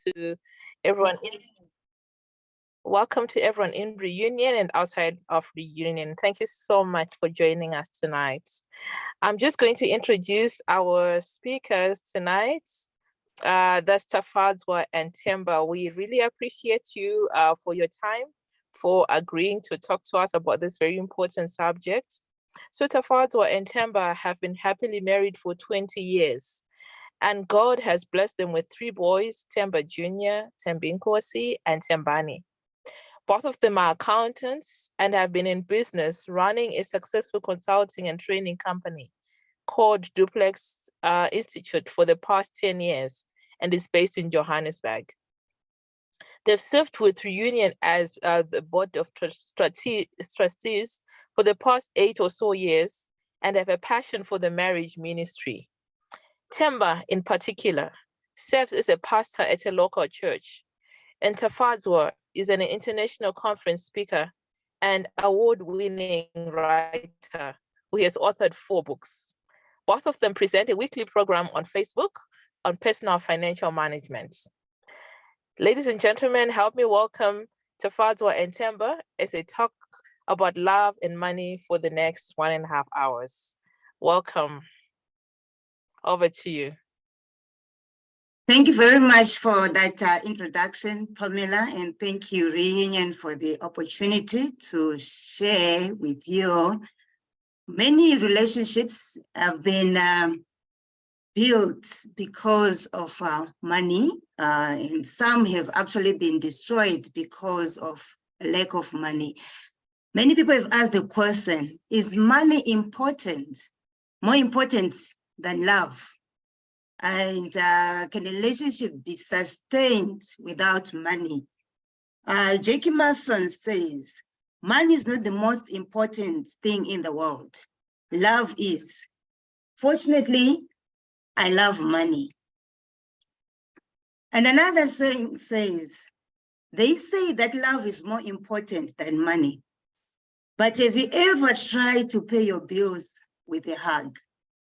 to everyone in reunion and outside of reunion. Thank you so much for joining us tonight. I'm just going to introduce our speakers tonight. That's Tafadzwa and Themba. We really appreciate you for your time, for agreeing to talk to us about this very important subject. So Tafadzwa and Themba have been happily married for 20 years, and God has blessed them with 3 boys, Themba Jr., Thembinkosi, and Thembani. Both of them are accountants and have been in business running a successful consulting and training company called Duplex Institute for the past 10 years and is based in Johannesburg. They've served with Reunion as the board of trustees for the past 8 or so years and have a passion for the marriage ministry. Themba, in particular, serves as a pastor at a local church, and Tafadzwa is an international conference speaker and award-winning writer who has authored 4 books. Both of them present a weekly program on Facebook on personal financial management. Ladies and gentlemen, help me welcome Tafadzwa and Themba as they talk about love and money for the next 1.5 hours. Welcome. Over to you. Thank you very much for that introduction, Pamela, and thank you, Reunion, for the opportunity to share with you. Many relationships have been built because of money, and some have actually been destroyed because of lack of money. Many people have asked the question, is money important, more important than love? And can a relationship be sustained without money? Jackie Mason says, money is not the most important thing in the world. Love is. Fortunately, I love money. And another saying says, they say that love is more important than money. But have you ever tried to pay your bills with a hug?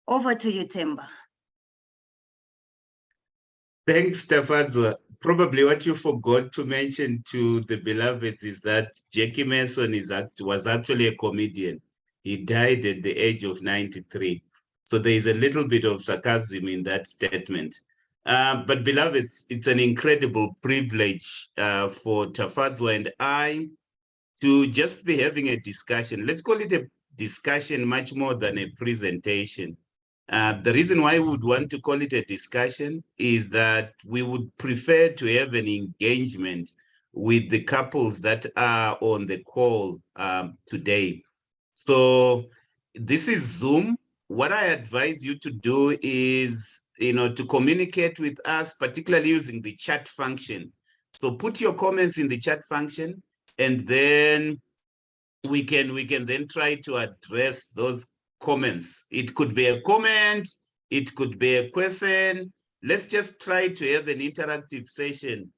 Over to you, Themba. Thanks, Tafadzwa. Probably what you forgot to mention to the beloveds is that Jackie Mason was actually a comedian. He died at the age of 93. So there is a little bit of sarcasm in that statement. But beloveds, it's an incredible privilege for Tafadzwa and I to just be having a discussion. Let's call it a discussion much more than a presentation. The reason why we would want to call it a discussion is that we would prefer to have an engagement with the couples that are on the call today. So this is Zoom. What I advise you to do is, to communicate with us, particularly using the chat function. So put your comments in the chat function, and then we can then try to address those comments. It could be a comment, it could be a question. Let's just try to have an interactive session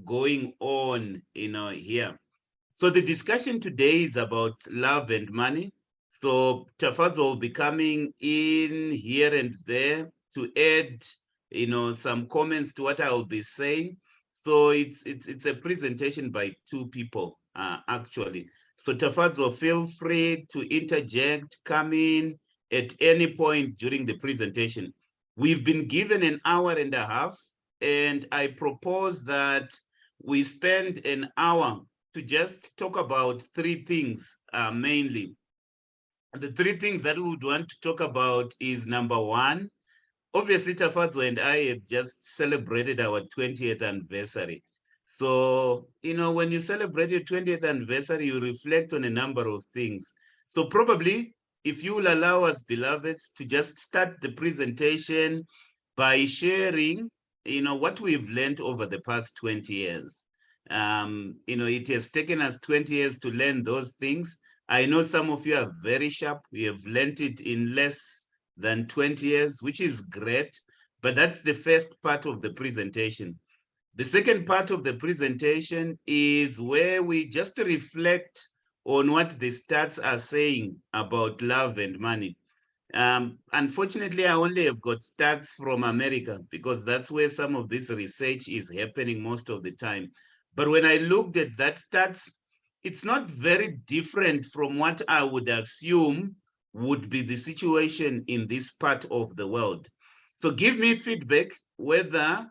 going on, here. So the discussion today is about love and money. So Tafadzwa will be coming in here and there to add, some comments to what I will be saying. So it's a presentation by 2 people, actually. So Tafadzwa, feel free to interject, come in at any point during the presentation. We've been given 1.5 hours, and I propose that we spend an hour to just talk about 3 things mainly. The 3 things that we would want to talk about is, number 1, obviously Tafadzwa and I have just celebrated our 20th anniversary. So, when you celebrate your 20th anniversary, you reflect on a number of things. So probably, if you will allow us, beloveds, to just start the presentation by sharing, what we've learned over the past 20 years. It has taken us 20 years to learn those things. I know some of you are very sharp. We have learned it in less than 20 years, which is great. But that's the first part of the presentation. The second part of the presentation is where we just reflect on what the stats are saying about love and money. Unfortunately, I only have got stats from America because that's where some of this research is happening most of the time. But when I looked at that stats, it's not very different from what I would assume would be the situation in this part of the world. So give me feedback whether,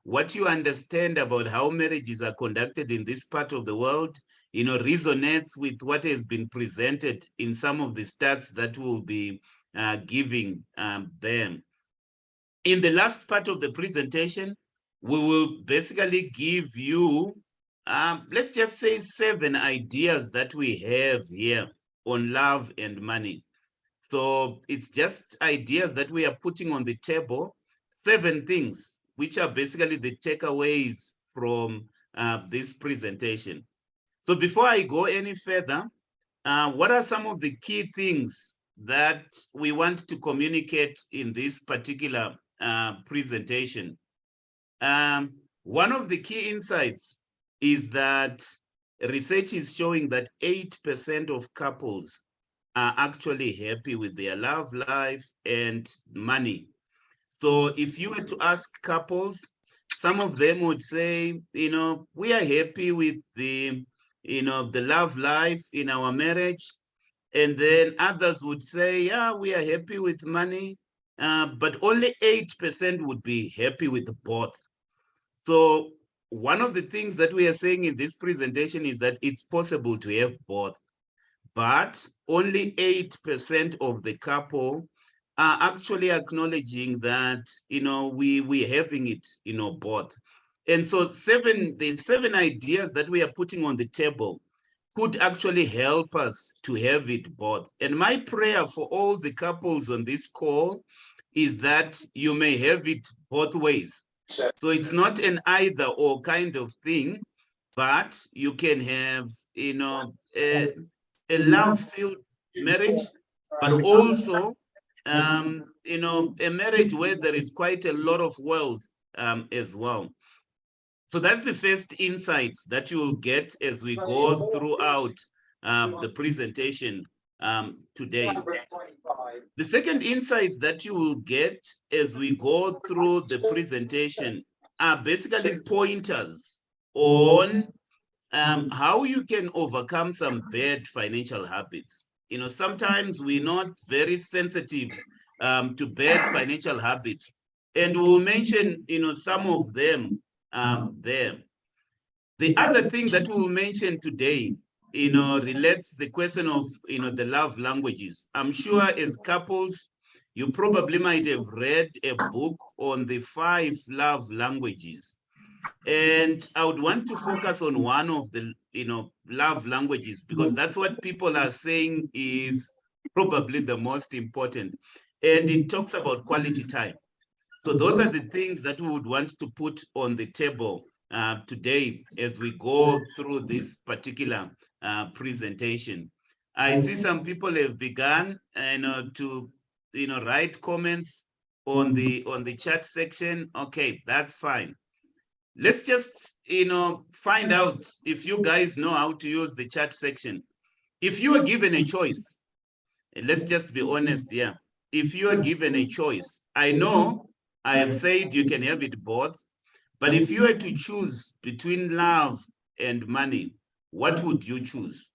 what you understand about how marriages are conducted in this part of the world, resonates with what has been presented in some of the stats that we'll be giving them. In the last part of the presentation, we will basically give you, let's just say 7 ideas that we have here on love and money. So it's just ideas that we are putting on the table, 7 things, which are basically the takeaways from this presentation. So before I go any further, what are some of the key things that we want to communicate in this particular presentation? One of the key insights is that research is showing that 8% of couples are actually happy with their love life and money. So if you were to ask couples, some of them would say, we are happy with the love life in our marriage. And then others would say, yeah, we are happy with money, but only 8% would be happy with both. So one of the things that we are saying in this presentation is that it's possible to have both, but only 8% of the couple are actually acknowledging that, we're having it, both. And so the 7 ideas that we are putting on the table could actually help us to have it both. And my prayer for all the couples on this call is that you may have it both ways. So it's not an either or kind of thing, but you can have, a love-filled marriage, but also, a marriage where there is quite a lot of wealth as well. So that's the first insight that you will get as we go throughout the presentation today. The second insights that you will get as we go through the presentation are basically pointers on how you can overcome some bad financial habits. Sometimes we're not very sensitive to bad financial habits, and we'll mention, some of them there. The other thing that we'll mention today, relates the question of, the love languages. I'm sure as couples, you probably might have read a book on the 5 love languages. And I would want to focus on one of the, love languages, because that's what people are saying is probably the most important. And it talks about quality time. So those are the things that we would want to put on the table today as we go through this particular presentation. I see some people have begun to write comments on the chat section. Okay, that's fine. Let's just find out if you guys know how to use the chat section. If you are given a choice, let's just be honest here. If you are given a choice, I know I have said you can have it both, but if you were to choose between love and money, what would you choose?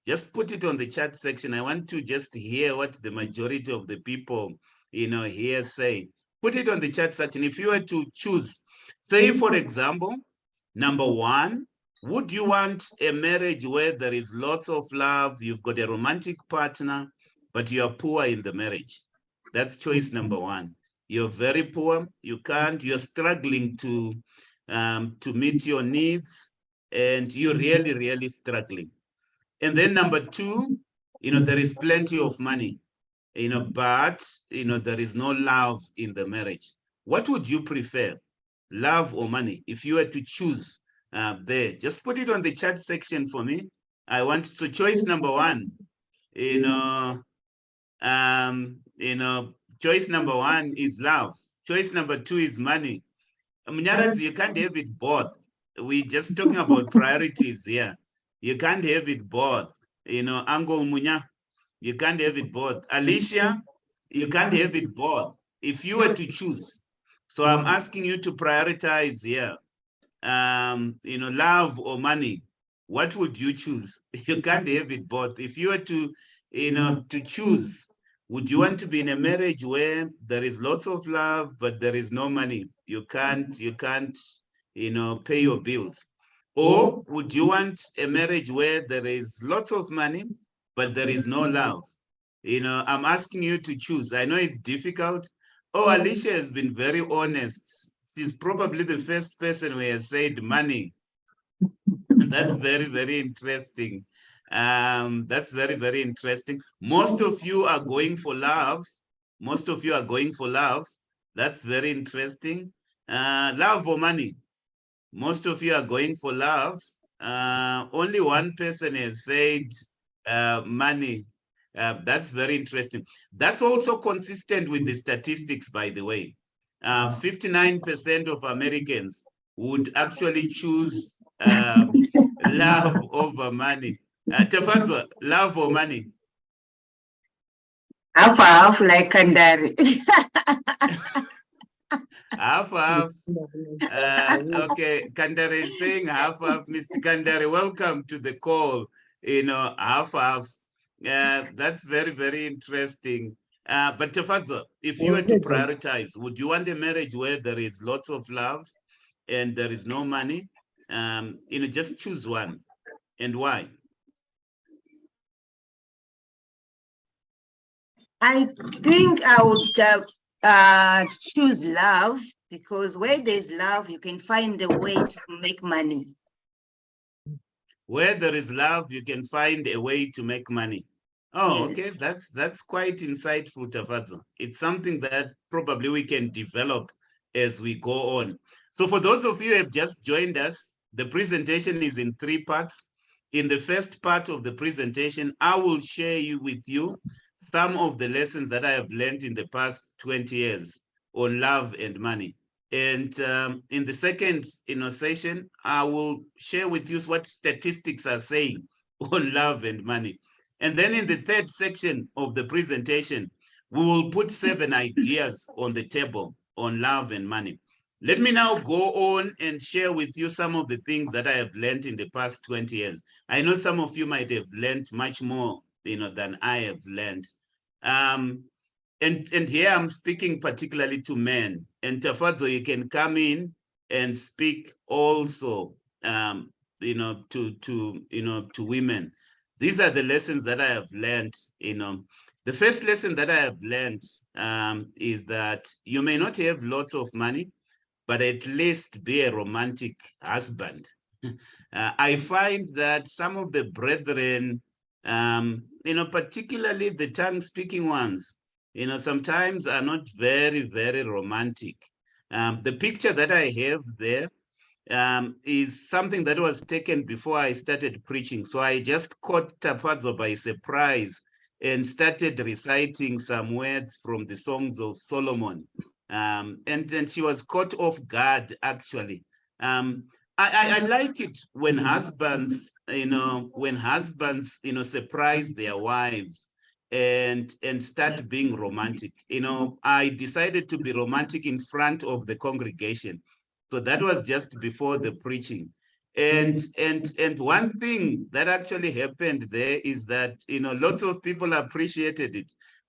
Just put it on the chat section. I want to just hear what the majority of the people here say. Put it on the chat section. If you were to choose, say for example, number 1, would you want a marriage where there is lots of love, you've got a romantic partner, but you are poor in the marriage? That's choice number 1. You're very poor, you're struggling to meet your needs, and you're really, really struggling. And then number 2, there is plenty of money, but, there is no love in the marriage. What would you prefer, love or money? If you were to choose there, just put it on the chat section for me. I want to choice number 1, choice number 1 is love. Choice number 2 is money. Munyaradzi, you can't have it both. We're just talking about priorities here. You can't have it both. Uncle Munya, You can't have it both. Alicia, you can't have it both. If you were to choose, so I'm asking you to prioritize here. Love or money, what would you choose? You can't have it both. If you were to, to choose, would you want to be in a marriage where there is lots of love, but there is no money? You can't, pay your bills. Or would you want a marriage where there is lots of money, but there is no love? I'm asking you to choose. I know it's difficult. Oh, Alicia has been very honest. She's probably the first person who has said money. That's very, very interesting. That's very, very interesting. Most of you are going for love. Most of you are going for love. That's very interesting. Love or money? Most of you are going for love. Only one person has said money. That's very interesting. That's also consistent with the statistics, by the way. 59% of Americans would actually choose love over money. Tafadzwa, love or money? Half like Kandari. Half. Okay, Kandari is saying half. Mr. Kandari, welcome to the call. Half. That's very, very interesting. But Tafadzwa, if you were to prioritize, would you want a marriage where there is lots of love and there is no money? Just choose one. And why? I think I would choose love, because where there's love, you can find a way to make money. Where there is love, you can find a way to make money. Oh, yes. Okay, that's quite insightful, Tafadzwa. It's something that probably we can develop as we go on. So for those of you who have just joined us, the presentation is in 3 parts. In the first part of the presentation, I will share with you some of the lessons that I have learned in the past 20 years on love and money. And in the second session, I will share with you what statistics are saying on love and money. And then in the third section of the presentation, we will put 7 ideas on the table on love and money. Let me now go on and share with you some of the things that I have learned in the past 20 years. I know some of you might have learned much more, than I have learned. And here I'm speaking particularly to men. And Tafadzwa, you can come in and speak also, to women. These are the lessons that I have learned. The first lesson that I have learned is that you may not have lots of money, but at least be a romantic husband. I find that some of the brethren, particularly the tongue-speaking ones, sometimes are not very, very romantic. The picture that I have there is something that was taken before I started preaching. So I just caught Tafadzwa by surprise and started reciting some words from the Songs of Solomon. And she was caught off guard, actually. I like it when husbands, surprise their wives and start being romantic. I decided to be romantic in front of the congregation. So that was just before the preaching. And one thing that actually happened there is that, lots of people appreciated it.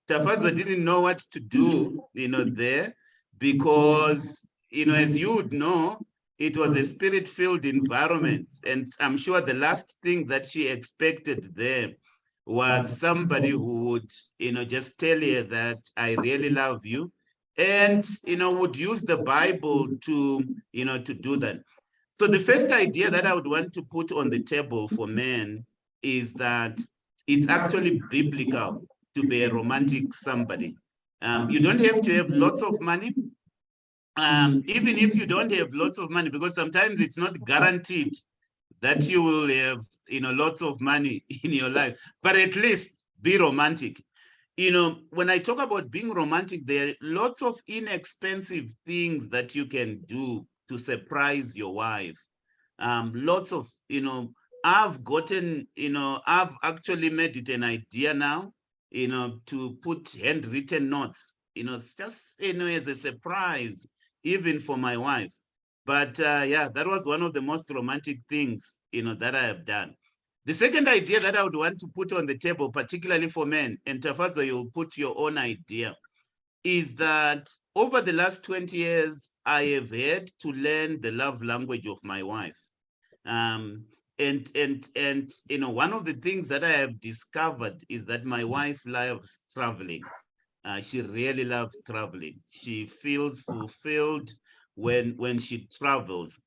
Tafadzwa didn't know what to do, there, because, as you would know, it was a spirit-filled environment. And I'm sure the last thing that she expected there was somebody who would, just tell her that I really love you, and, would use the Bible to, to do that. So the first idea that I would want to put on the table for men is that it's actually biblical to be a romantic somebody. You don't have to have lots of money. Even if you don't have lots of money, because sometimes it's not guaranteed that you will have, lots of money in your life, but at least be romantic. When I talk about being romantic, there are lots of inexpensive things that you can do to surprise your wife. Lots of, I've gotten, I've actually made it an idea now, to put handwritten notes, it's just, as a surprise, even for my wife. But yeah, that was one of the most romantic things, that I have done. The second idea that I would want to put on the table, particularly for men, and Tafadzwa, you'll put your own idea, is that over the last 20 years, I have had to learn the love language of my wife. And one of the things that I have discovered is that my wife loves traveling. She really loves traveling. She feels fulfilled when she travels.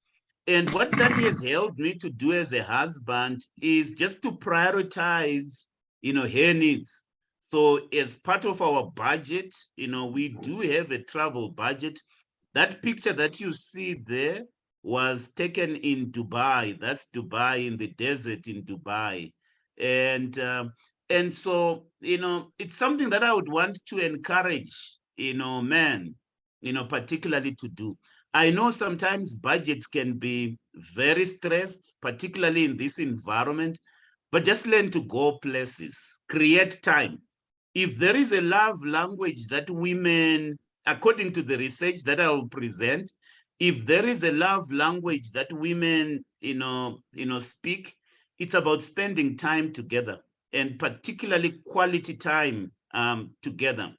And what that has helped me to do as a husband is just to prioritize, her needs. So as part of our budget, we do have a travel budget. That picture that you see there was taken in Dubai. That's Dubai, in the desert in Dubai. And so, it's something that I would want to encourage, men, particularly to do. I know sometimes budgets can be very stressed, particularly in this environment, but just learn to go places, create time. If there is a love language that women, according to the research that I will present, if there is a love language that women, speak, it's about spending time together, and particularly quality time together.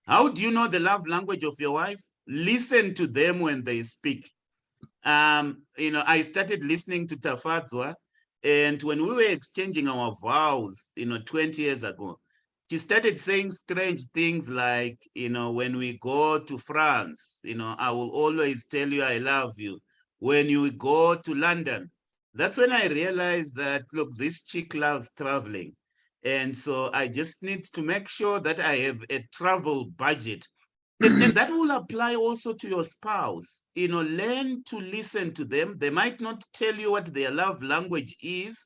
How do you know the love language of your wife? Listen to them when they speak. I started listening to Tafadzwa, and when we were exchanging our vows, 20 years ago, she started saying strange things like, when we go to France, I will always tell you I love you. When you go to London, that's when I realized that, look, this chick loves traveling. And so I just need to make sure that I have a travel budget. And that will apply also to your spouse. Learn to listen to them. They might not tell you what their love language is,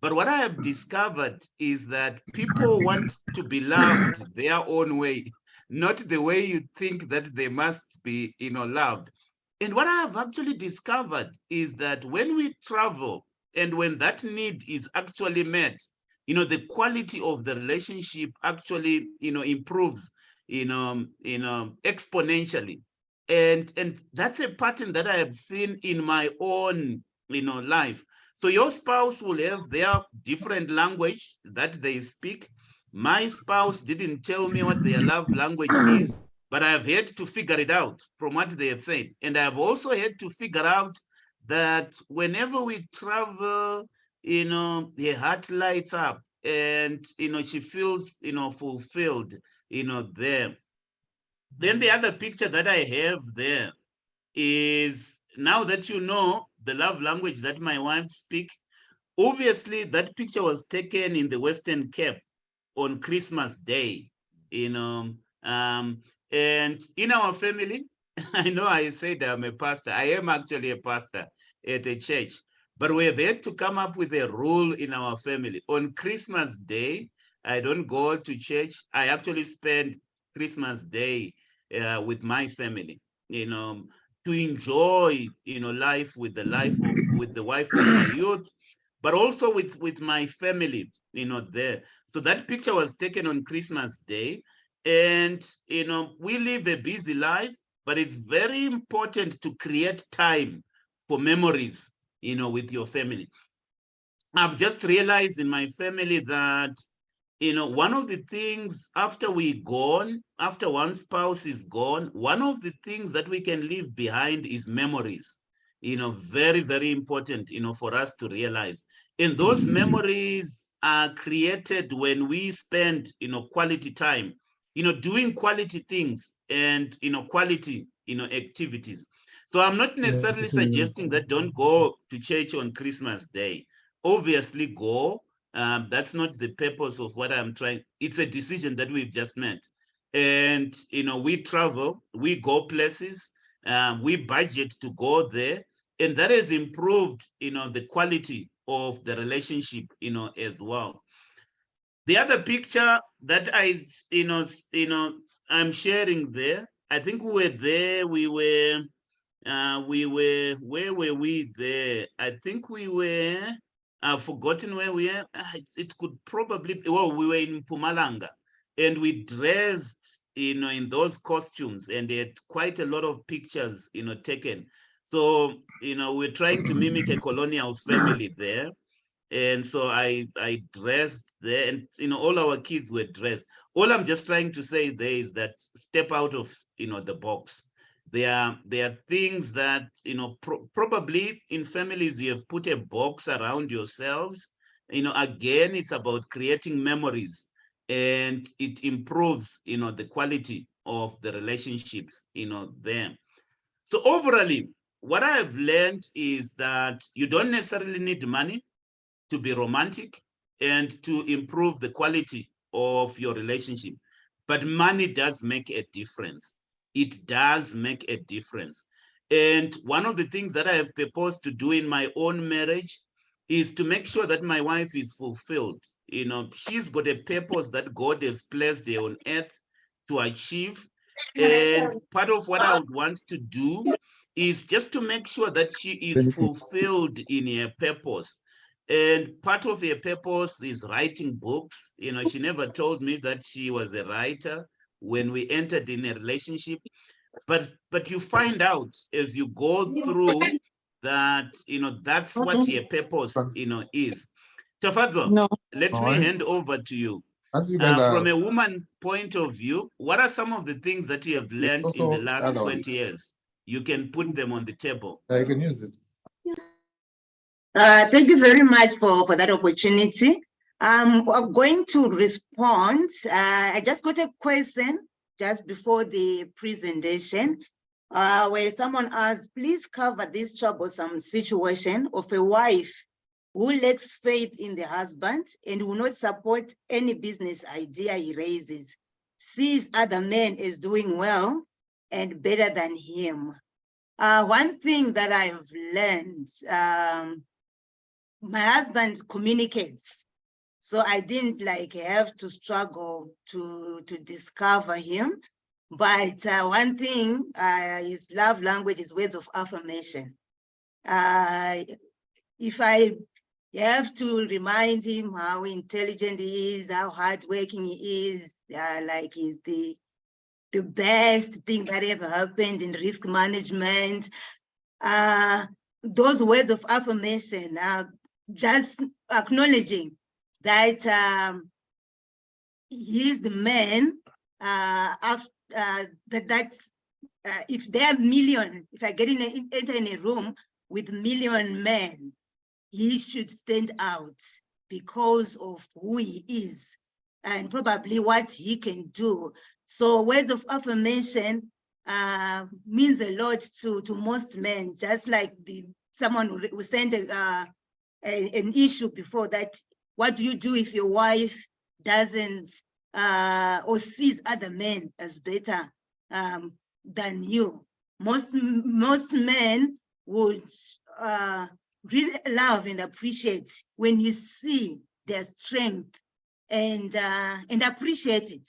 but what I have discovered is that people want to be loved their own way, not the way you think that they must be, loved. And what I have actually discovered is that when we travel and when that need is actually met, the quality of the relationship actually, improves, exponentially. And that's a pattern that I have seen in my own, life. So your spouse will have their different language that they speak. My spouse didn't tell me what their love language is, but I've had to figure it out from what they have said. And I've also had to figure out that whenever we travel, her heart lights up, and, she feels, fulfilled, there. Then the other picture that I have there is, now that you know the love language that my wife speaks, obviously that picture was taken in the Western Cape on Christmas Day, you know, um, and in our family, I know I said I'm a pastor. I am actually a pastor at a church, but we have had to come up with a rule in our family. On Christmas Day, I don't go to church. I actually spend Christmas Day with my family, to enjoy, life with the wife of my youth, but also with my family, there. So that picture was taken on Christmas Day. And, we live a busy life, but it's very important to create time for memories, with your family. I've just realized in my family that, one of the things after one spouse is gone, one of the things that we can leave behind is memories. Very, very important, for us to realize. And those memories are created when we spend, quality time, doing quality things and, quality, activities. So I'm not necessarily suggesting that don't go to church on Christmas Day. Obviously go. That's not the purpose of what I'm trying. It's a decision that we've just made. And, we travel, we go places, we budget to go there. And that has improved, the quality of the relationship, as well. The other picture that I'm sharing there, I think we were there, where were we there? I think we were, I've forgotten where we are. It could probably, well, we were in Mpumalanga. and we dressed, in those costumes, and they had quite a lot of pictures, taken. So, we're trying to mimic a colonial family there. And so I dressed there, and all our kids were dressed. All I'm just trying to say there is that step out of the box. There are things that probably in families you have put a box around yourselves. Again, it's about creating memories, and it improves the quality of the relationships there. So overall, what I have learned is that you don't necessarily need money to be romantic and to improve the quality of your relationship. But money does make a difference. It does make a difference. And one of the things that I have proposed to do in my own marriage is to make sure that my wife is fulfilled. She's got a purpose that God has placed there on earth to achieve. And part of what I would want to do is just to make sure that she is fulfilled in her purpose. And part of her purpose is writing books. She never told me that she was a writer when we entered in a relationship. But you find out as you go through that, that's what your purpose, is. Tafadzwa, No. let me hand over to you. As you guys From are a woman point of view, what are some of the things that you have learned in the last 20 years? You can put them on the table. I can use it. Thank you very much for that opportunity. I'm going to respond. I just got a question just before the presentation where someone asked, please cover this troublesome situation of a wife who lacks faith in the husband and will not support any business idea he raises, sees other men as doing well and better than him. One thing that I've learned, my husband communicates, so I didn't have to struggle to discover him. But one thing, his love language is words of affirmation. If I have to remind him how intelligent he is, how hardworking he is, he's the best thing that ever happened in risk management, those words of affirmation are just acknowledging that he's the man. If there are million, if I enter in a room with million men, he should stand out because of who he is and probably what he can do. So words of affirmation means a lot to most men, just like someone who sent an issue before that. What do you do if your wife doesn't or sees other men as better than you? Most men would really love and appreciate when you see their strength and appreciate it,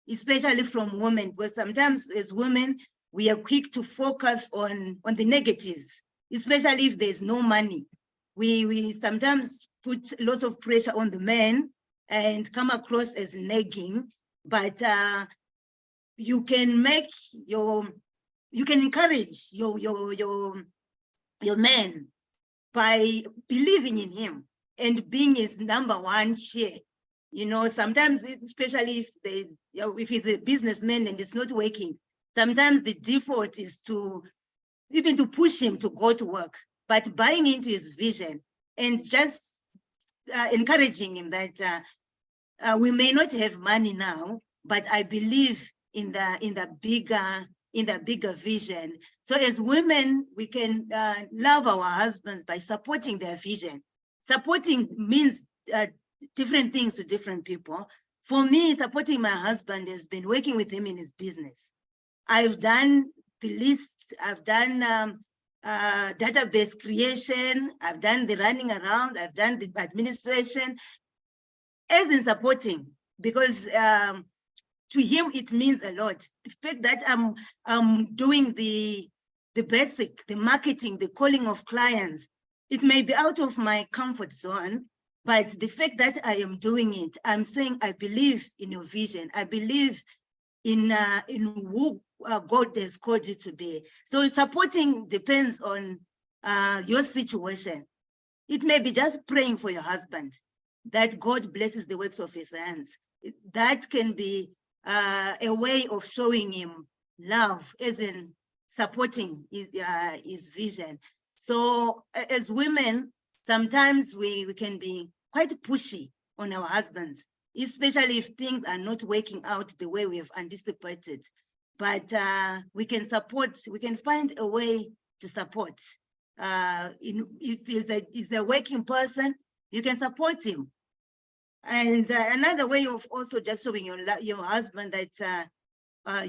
especially from women, because sometimes as women, we are quick to focus on the negatives, especially if there's no money. We sometimes put lots of pressure on the men and come across as nagging, but you can encourage your man by believing in him and being his number one share. Sometimes, especially if he's a businessman and it's not working, sometimes the default is to push him to go to work, but buying into his vision and just encouraging him that we may not have money now, but I believe in the bigger vision. So as women, we can love our husbands by supporting their vision. Supporting means different things to different people. For me, supporting my husband has been working with him in his business. I've done the lists, I've done database creation, I've done the running around, I've done the administration, as in supporting, because to him it means a lot. The fact that I'm doing the basic, the marketing, the calling of clients, it may be out of my comfort zone, But the fact that I am doing it, I'm saying I believe in your vision. I believe in who God has called you to be. So supporting depends on your situation. It may be just praying for your husband, that God blesses the works of his hands. That can be a way of showing him love, as in supporting his vision. So as women, sometimes we can be quite pushy on our husbands, especially if things are not working out the way we have anticipated. But we can support, we can find a way to support. If he's a working person, you can support him. And another way of also just showing your husband that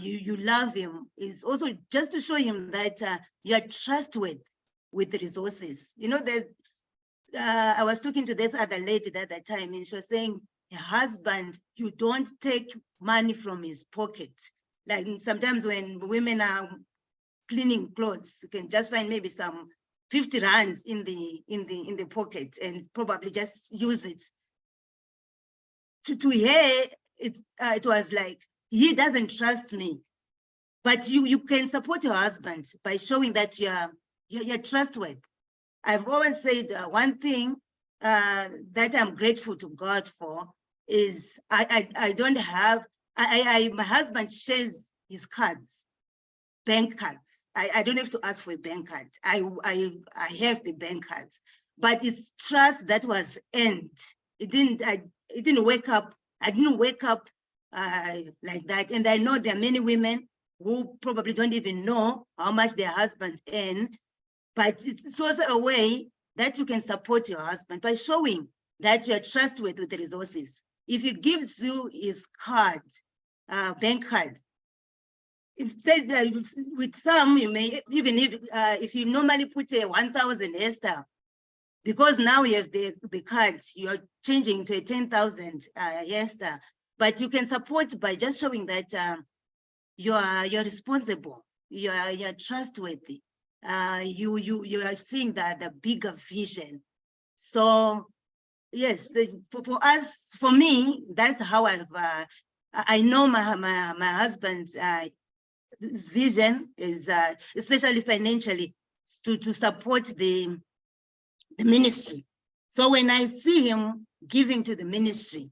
you love him is also just to show him that you are trustworthy with the resources. You know, that I was talking to this other lady at that time, and she was saying, her husband, you don't take money from his pocket. Like sometimes when women are cleaning clothes, you can just find maybe some 50 rand in the pocket and probably just use it. To her, it was like, he doesn't trust me. But you can support your husband by showing that you're trustworthy. I've always said one thing that I'm grateful to God for is I don't have, my husband shares his cards, bank cards. I don't have to ask for a bank card. I have the bank cards, but it's trust that was earned. It didn't wake up. I didn't wake up like that. And I know there are many women who probably don't even know how much their husband earn, but it's also a way that you can support your husband by showing that you're trustworthy with the resources. If he gives you his card, bank card, instead with some, you may, even if you normally put a 1,000 Esther, because now you have the cards, you're changing to a 10,000 Esther, but you can support by just showing that you're responsible, you're trustworthy, you are seeing the bigger vision. So yes, for us, for me, that's how I know my husband's vision is, especially financially, to support the ministry. So when I see him giving to the ministry,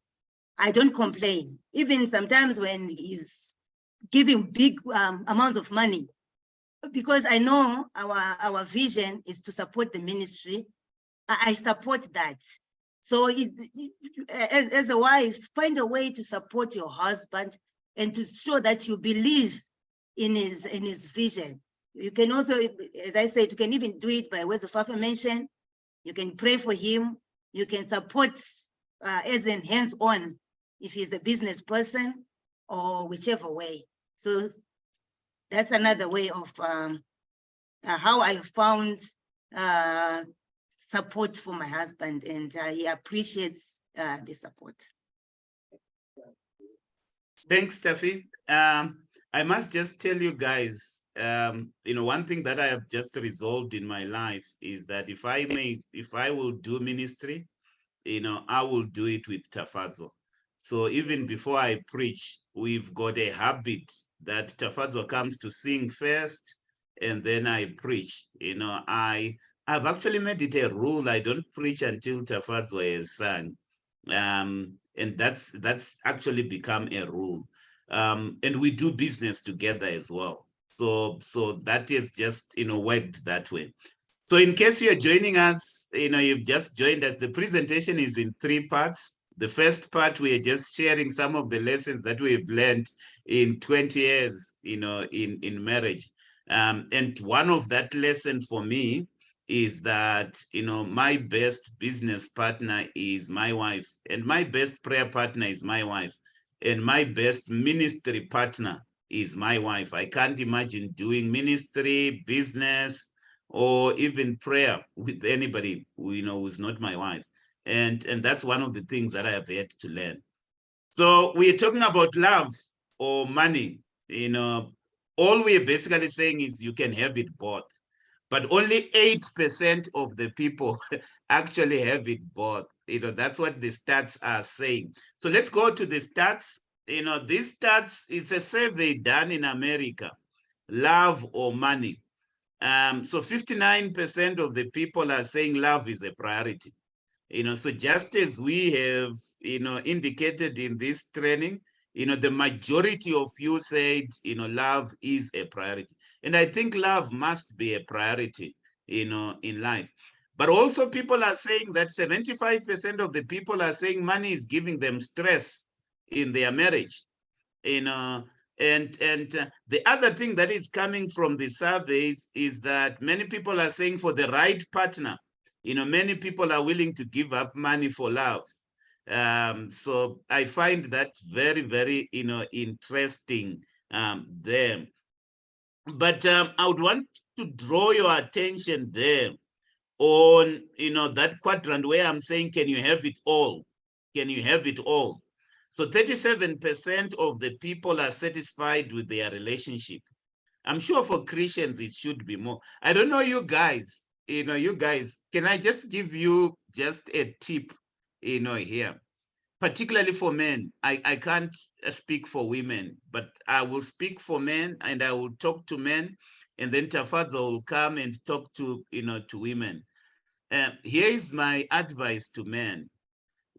I don't complain. Even sometimes when he's giving big amounts of money, because I know our vision is to support the ministry, I support that. So as a wife, find a way to support your husband and to show that you believe in his vision. You can also, as I said, you can even do it by words of affirmation. You can pray for him. You can support as in hands-on if he's a business person or whichever way. So that's another way of how I found support for my husband, and he appreciates the support. Thanks, Tafi. I must just tell you guys, one thing that I have just resolved in my life is that if I will do ministry, I will do it with Tafadzwa. So even before I preach, we've got a habit that Tafadzwa comes to sing first, and then I preach. I've actually made it a rule. I don't preach until Tafadzwa is sung. And that's actually become a rule. And we do business together as well. So that is just, worked that way. So in case you're joining us, you've just joined us, the presentation is in 3 parts. The first part, we are just sharing some of the lessons that we've learned in 20 years, in marriage. And one of that lesson for me is that, my best business partner is my wife, and my best prayer partner is my wife, and my best ministry partner is my wife. I can't imagine doing ministry, business, or even prayer with anybody who's not my wife. And that's one of the things that I have had to learn. So we're talking about love or money. All we're basically saying is you can have it both. but only 8% of the people actually have it both. That's what the stats are saying. So let's go to the stats. These stats, it's a survey done in America, love or money. So 59% of the people are saying love is a priority. So just as we have, indicated in this training, the majority of you said, love is a priority. And I think love must be a priority, in life. But also people are saying that 75% of the people are saying money is giving them stress in their marriage, and the other thing that is coming from the surveys is that many people are saying for the right partner, many people are willing to give up money for love. So I find that very, very, interesting there. But I would want to draw your attention there on, that quadrant where I'm saying, can you have it all? Can you have it all? So 37% of the people are satisfied with their relationship. I'm sure for Christians, it should be more. I don't know you guys, can I just give you just a tip, here, particularly for men. I can't speak for women, but I will speak for men and I will talk to men, and then Tafadzwa will come and talk to, to women. Here is my advice to men.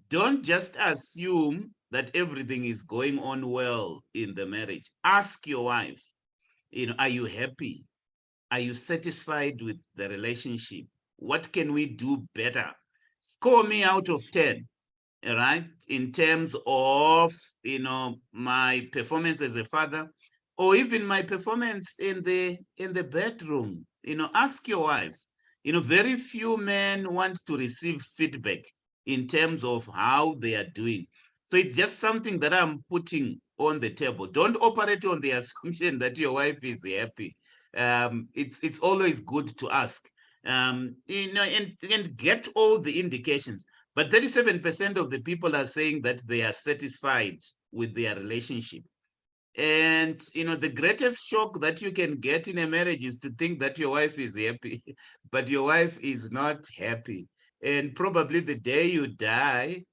Don't just assume that everything is going on well in the marriage. Ask your wife, are you happy? Are you satisfied with the relationship? What can we do better? Score me out of 10, all right, in terms of, my performance as a father, or even my performance in the bedroom. Ask your wife. Very few men want to receive feedback in terms of how they are doing. So it's just something that I'm putting on the table. Don't operate on the assumption that your wife is happy. It's always good to ask, and get all the indications. But 37% of the people are saying that they are satisfied with their relationship. And, the greatest shock that you can get in a marriage is to think that your wife is happy, but your wife is not happy. And probably the day you die,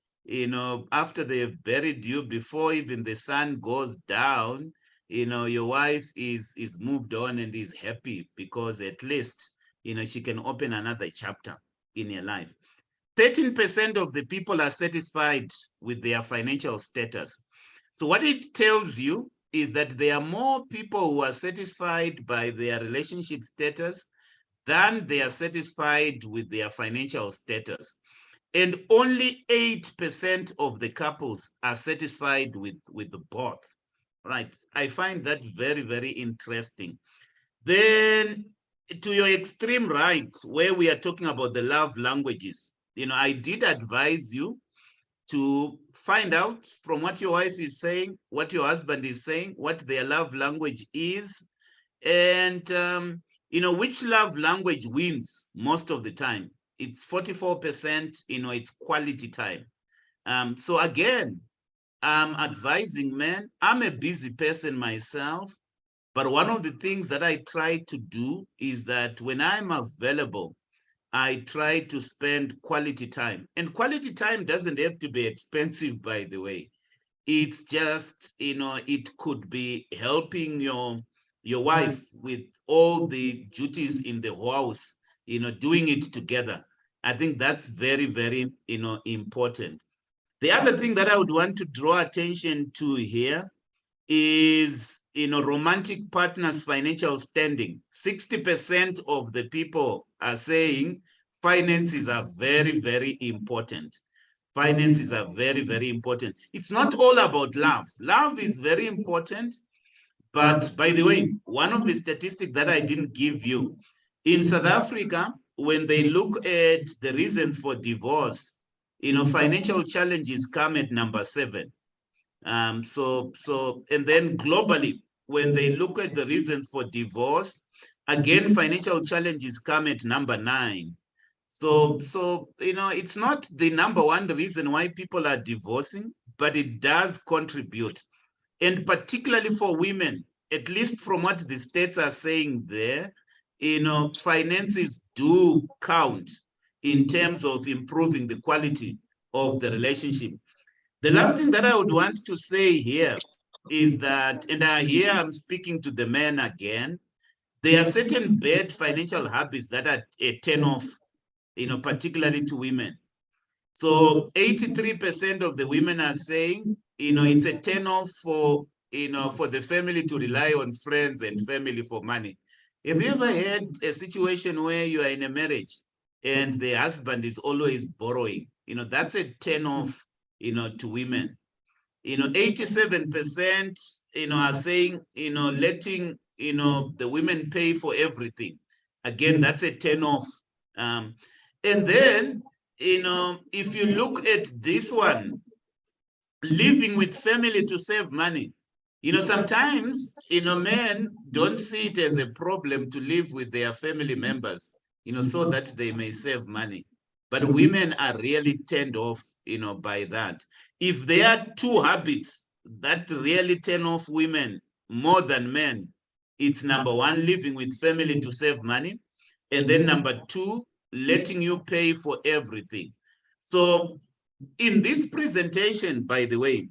after they've buried you, before even the sun goes down, your wife is moved on and is happy because at least, she can open another chapter in your life. 13% of the people are satisfied with their financial status. So what it tells you is that there are more people who are satisfied by their relationship status than they are satisfied with their financial status. And only 8% of the couples are satisfied with both, right? I find that very, very interesting. Then to your extreme right, where we are talking about the love languages, I did advise you to find out from what your wife is saying, what your husband is saying, what their love language is, and which love language wins most of the time. It's 44%, it's quality time. So again, I'm advising men. I'm a busy person myself, but one of the things that I try to do is that when I'm available, I try to spend quality time. And quality time doesn't have to be expensive, by the way. It's just, it could be helping your wife with all the duties in the house, doing it together. I think that's very, very, important. The other thing that I would want to draw attention to here is, romantic partners' financial standing. 60% of the people are saying finances are very, very important. Finances are very, very important. It's not all about love. Love is very important. But by the way, one of the statistics that I didn't give you, in South Africa, when they look at the reasons for divorce, financial challenges come at number 7. And then globally, when they look at the reasons for divorce, again, financial challenges come at number 9. So, it's not the number one reason why people are divorcing, but it does contribute. And particularly for women, at least from what the states are saying there, finances do count in terms of improving the quality of the relationship. The last thing that I would want to say here is that, and here I'm speaking to the men again, there are certain bad financial habits that are a turn-off, particularly to women. So 83% of the women are saying, it's a turn-off for, for the family to rely on friends and family for money. Have you ever had a situation where you are in a marriage and the husband is always borrowing? That's a turn-off, to women. 87%, are saying, letting, the women pay for everything. Again, that's a turn-off. And then, if you look at this one, living with family to save money, sometimes, men don't see it as a problem to live with their family members, so that they may save money. But women are really turned off, by that. If there are two habits that really turn off women more than men, it's number one, living with family to save money. And then number two, letting you pay for everything. So in this presentation, by the way,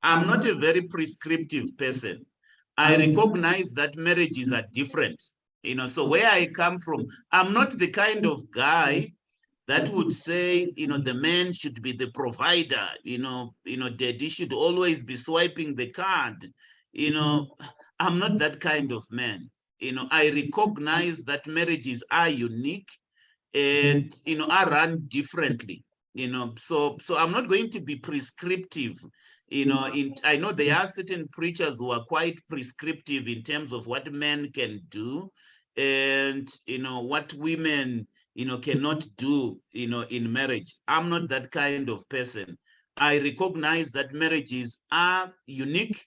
I'm not a very prescriptive person. I recognize that marriages are different. So where I come from, I'm not the kind of guy that would say, the man should be the provider, daddy should always be swiping the card. I'm not that kind of man. I recognize that marriages are unique and, are run differently. So I'm not going to be prescriptive. I know there are certain preachers who are quite prescriptive in terms of what men can do and, what women, cannot do, in marriage. I'm not that kind of person. I recognize that marriages are unique,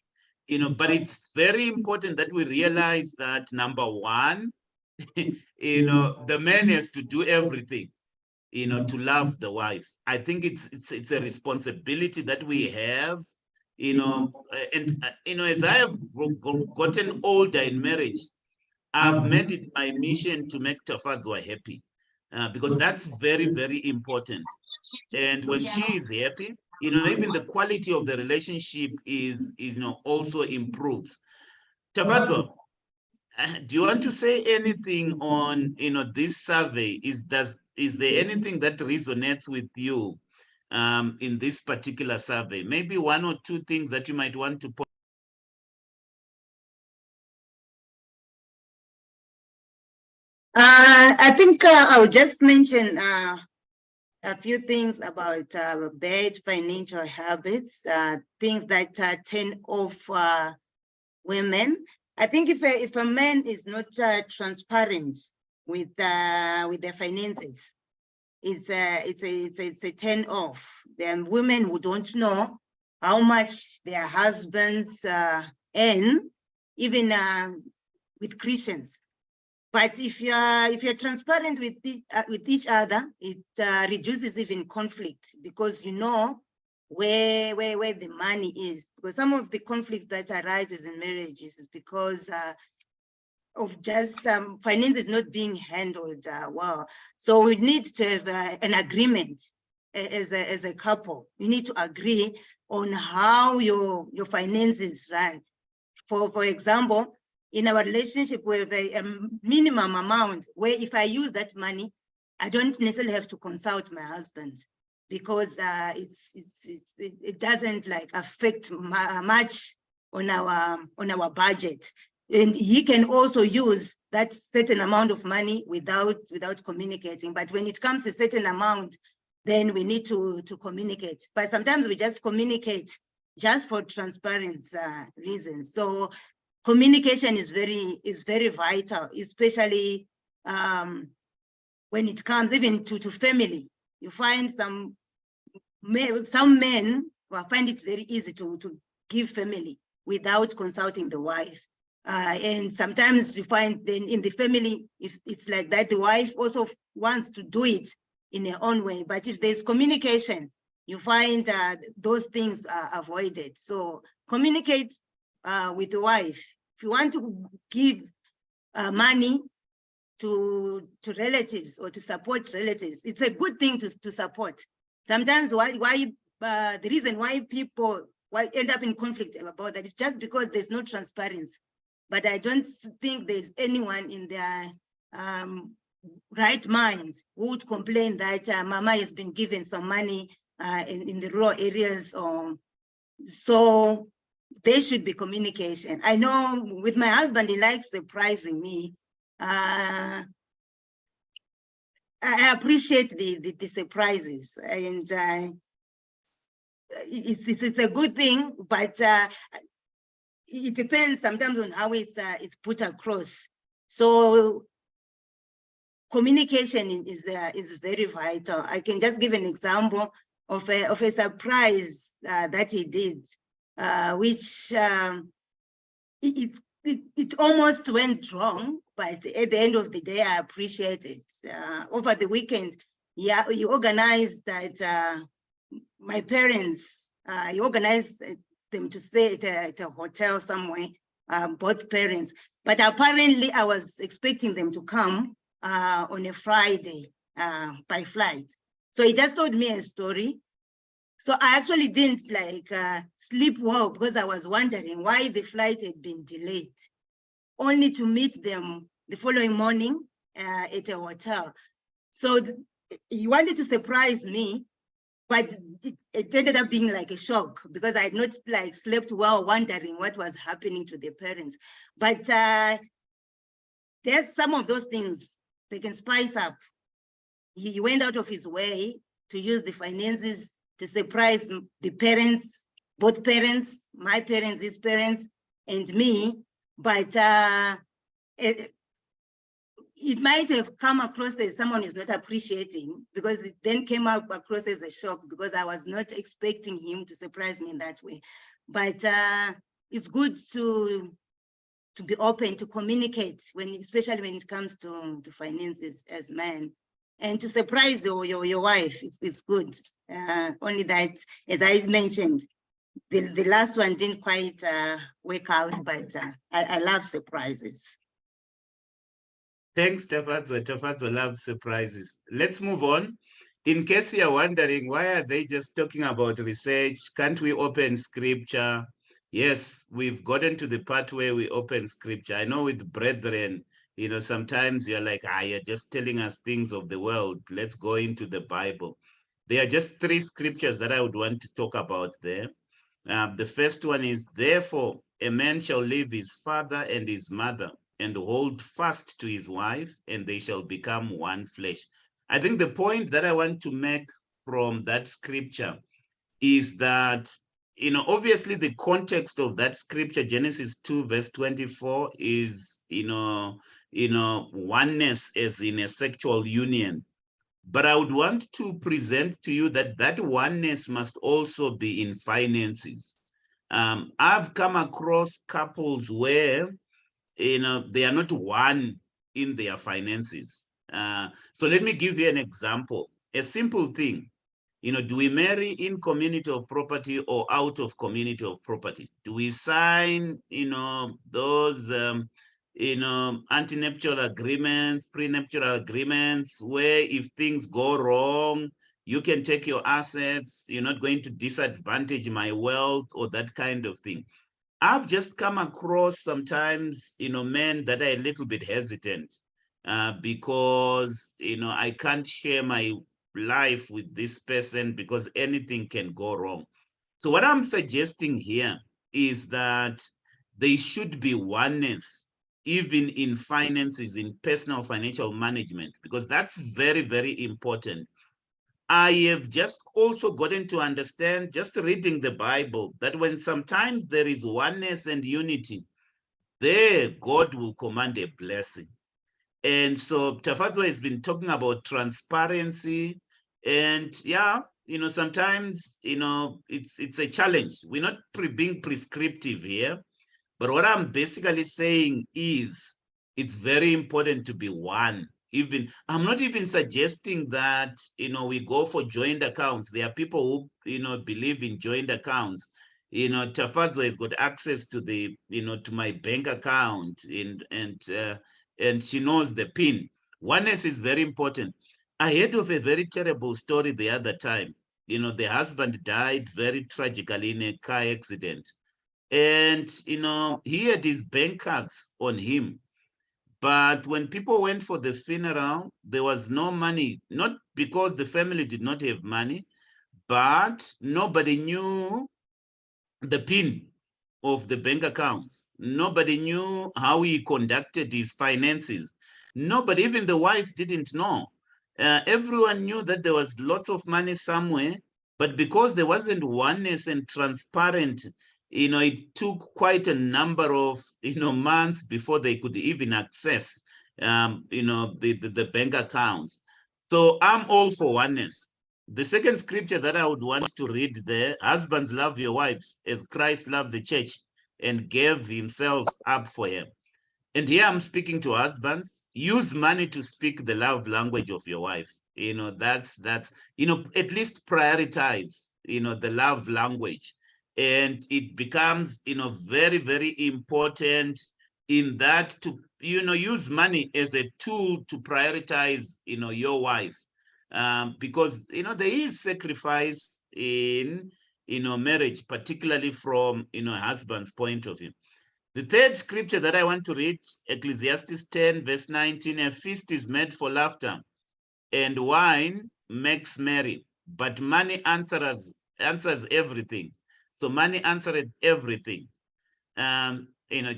but it's very important that we realize that number one, the man has to do everything, to love the wife. I think it's a responsibility that we have, and as I have gotten older in marriage, I've made it my mission to make Tafadzwa happy, because that's very, very important. And when she is happy, even the quality of the relationship is, also improves. Tafadzwa, do you want to say anything on, this survey? Is there anything that resonates with you in this particular survey? Maybe one or two things that you might want to point. I think I'll just mention a few things about bad financial habits, things that turn off women. I think if a man is not transparent with their finances, it's a turn off. Then women who don't know how much their husbands earn, even with Christians. But if you're transparent with each other, it reduces even conflict, because you know where the money is. Because some of the conflict that arises in marriages is because of just finances not being handled well. So we need to have an agreement as a couple. You need to agree on how your finances run. For example, in our relationship, we have a minimum amount where if I use that money, I don't necessarily have to consult my husband, because it doesn't like affect much on our budget. And he can also use that certain amount of money without communicating. But when it comes to a certain amount, then we need to communicate. But sometimes we just communicate just for transparency reasons. So communication is very vital, especially when it comes even to family. You find some men find it very easy to give family without consulting the wife. And sometimes you find then in the family, if it's like that, the wife also wants to do it in her own way. But if there's communication, you find those things are avoided. So communicate with the wife. If you want to give money, to relatives or to support relatives. It's a good thing to support. Sometimes the reason why people end up in conflict about that is just because there's no transparency. But I don't think there's anyone in their right mind who would complain that Mama has been given some money in the rural areas. So there should be communication. I know with my husband, he likes surprising me. I appreciate the surprises, and it's a good thing, but it depends sometimes on how it's put across. So communication is very vital. I can just give an example of a surprise that he did, which it almost went wrong, but at the end of the day, I appreciate it. Over the weekend, yeah, he organized that my parents, he organized them to stay at a hotel somewhere, both parents. But apparently, I was expecting them to come on a Friday by flight. So he just told me a story. So I actually didn't sleep well because I was wondering why the flight had been delayed, only to meet them the following morning at a hotel. So he wanted to surprise me, but it ended up being like a shock because I had not slept well, wondering what was happening to the parents. But there's some of those things they can spice up. He went out of his way to use the finances to surprise the parents, both parents, my parents, his parents, and me. But it might have come across as someone is not appreciating, because it then came out across as a shock because I was not expecting him to surprise me in that way. But it's good to be open, to communicate, especially when it comes to finances as men. And to surprise your wife, it's good. Only that, as I mentioned, the last one didn't quite work out, but I love surprises. Thanks, Tafadzwa. Tafadzwa loves surprises. Let's move on. In case you're wondering, why are they just talking about research? Can't we open scripture? Yes, we've gotten to the part where we open scripture. I know with brethren, sometimes you're like, you're just telling us things of the world. Let's go into the Bible. There are just 3 scriptures that I would want to talk about there. The first one is, therefore, a man shall leave his father and his mother and hold fast to his wife, and they shall become one flesh. I think the point that I want to make from that scripture is that, obviously the context of that scripture, Genesis 2 verse 24, is, oneness as in a sexual union. But I would want to present to you that oneness must also be in finances. I've come across couples where, they are not one in their finances. So let me give you an example. A simple thing. Do we marry in community of property or out of community of property? Do we sign, those, antenuptial agreements, prenuptial agreements, where if things go wrong, you can take your assets, you're not going to disadvantage my wealth or that kind of thing. I've just come across sometimes, men that are a little bit hesitant because, I can't share my life with this person because anything can go wrong. So what I'm suggesting here is that there should be oneness, even in finances, in personal financial management, because that's very, very important. I have just also gotten to understand, just reading the Bible, that when sometimes there is oneness and unity, there God will command a blessing. And so Tafadzwa has been talking about transparency, and yeah, sometimes, it's a challenge. We're not being prescriptive here, but what I'm basically saying is it's very important to be one. I'm not even suggesting that, we go for joint accounts. There are people who, believe in joint accounts. Tafadzwa has got access to the, to my bank account, and and she knows the PIN. Oneness is very important. I heard of a very terrible story the other time. You know, the husband died very tragically in a car accident. And, you know, he had his bank cards on him. But when people went for the funeral, there was no money, not because the family did not have money, but nobody knew the PIN of the bank accounts. Nobody knew how he conducted his finances. Nobody, even the wife didn't know. Everyone knew that there was lots of money somewhere, but because there wasn't oneness and transparent, you know, it took quite a number of, you know, months before they could even access, you know, the bank accounts. So I'm all for oneness. The second scripture that I would want to read there, husbands, love your wives as Christ loved the church and gave himself up for her. And here I'm speaking to husbands. Use money to speak the love language of your wife. You know, that's, you know, at least prioritize, you know, the love language. And it becomes, you know, very, very important in that to, you know, use money as a tool to prioritize, you know, your wife. Because, you know, there is sacrifice in, you know, marriage, particularly from, you know, a husband's point of view. The third scripture that I want to read, Ecclesiastes 10, verse 19, a feast is made for laughter and wine makes merry, but money answers everything. So money answered everything. You know,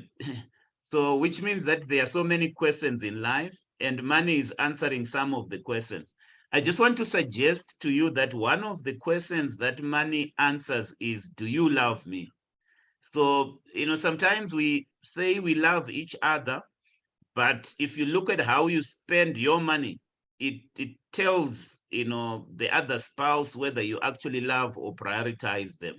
so which means that there are so many questions in life and money is answering some of the questions. I just want to suggest to you that one of the questions that money answers is, do you love me? So, you know, sometimes we say we love each other, but if you look at how you spend your money, it tells, you know, the other spouse whether you actually love or prioritize them.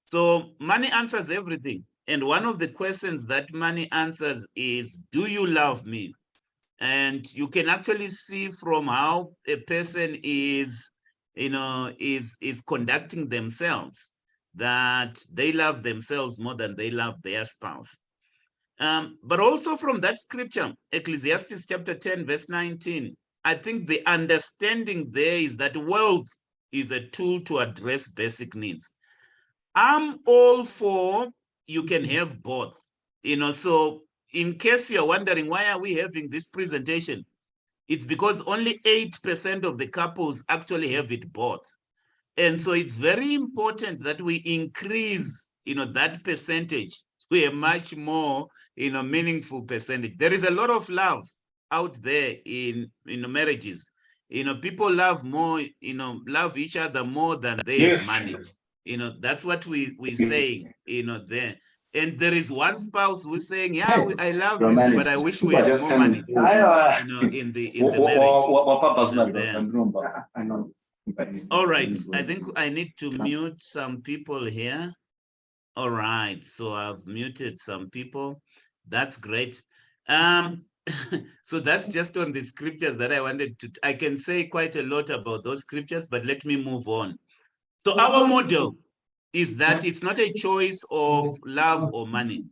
So money answers everything. And one of the questions that money answers is, do you love me? And you can actually see from how a person is, you know, is conducting themselves, that they love themselves more than they love their spouse. But also from that scripture, Ecclesiastes chapter 10, verse 19, I think the understanding there is that wealth is a tool to address basic needs. I'm all for you can have both, you know, so in case you're wondering, why are we having this presentation? It's because only 8% of the couples actually have it both. And so it's very important that we increase, you know, that percentage to a much more, you know, meaningful percentage. There is a lot of love out there in, you know, marriages. You know, people love more, you know, love each other more than they have money. You know, that's what we're saying, you know, there. And there is one spouse who's saying, yeah, I love you, but I wish we had more money, you know, in the marriage. All right, I think I need to mute some people here. All right, so I've muted some people. That's great. So that's just on the scriptures that I wanted to, I can say quite a lot about those scriptures, but let me move on. So our model is that it's not a choice of love or money.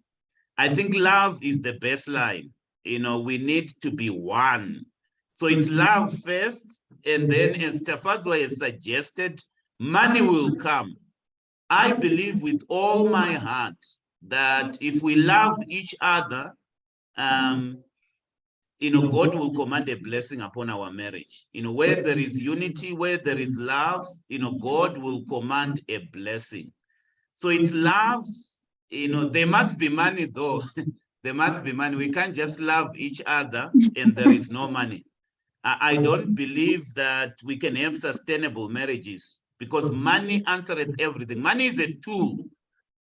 I think love is the baseline. You know, we need to be one. So it's love first, and then as Tafadzwa has suggested, money will come. I believe with all my heart that if we love each other, you know, God will command a blessing upon our marriage. You know, where there is unity, where there is love, you know, God will command a blessing. So it's love, you know, there must be money though. There must be money. We can't just love each other and there is no money. I don't believe that we can have sustainable marriages because money answers everything. Money is a tool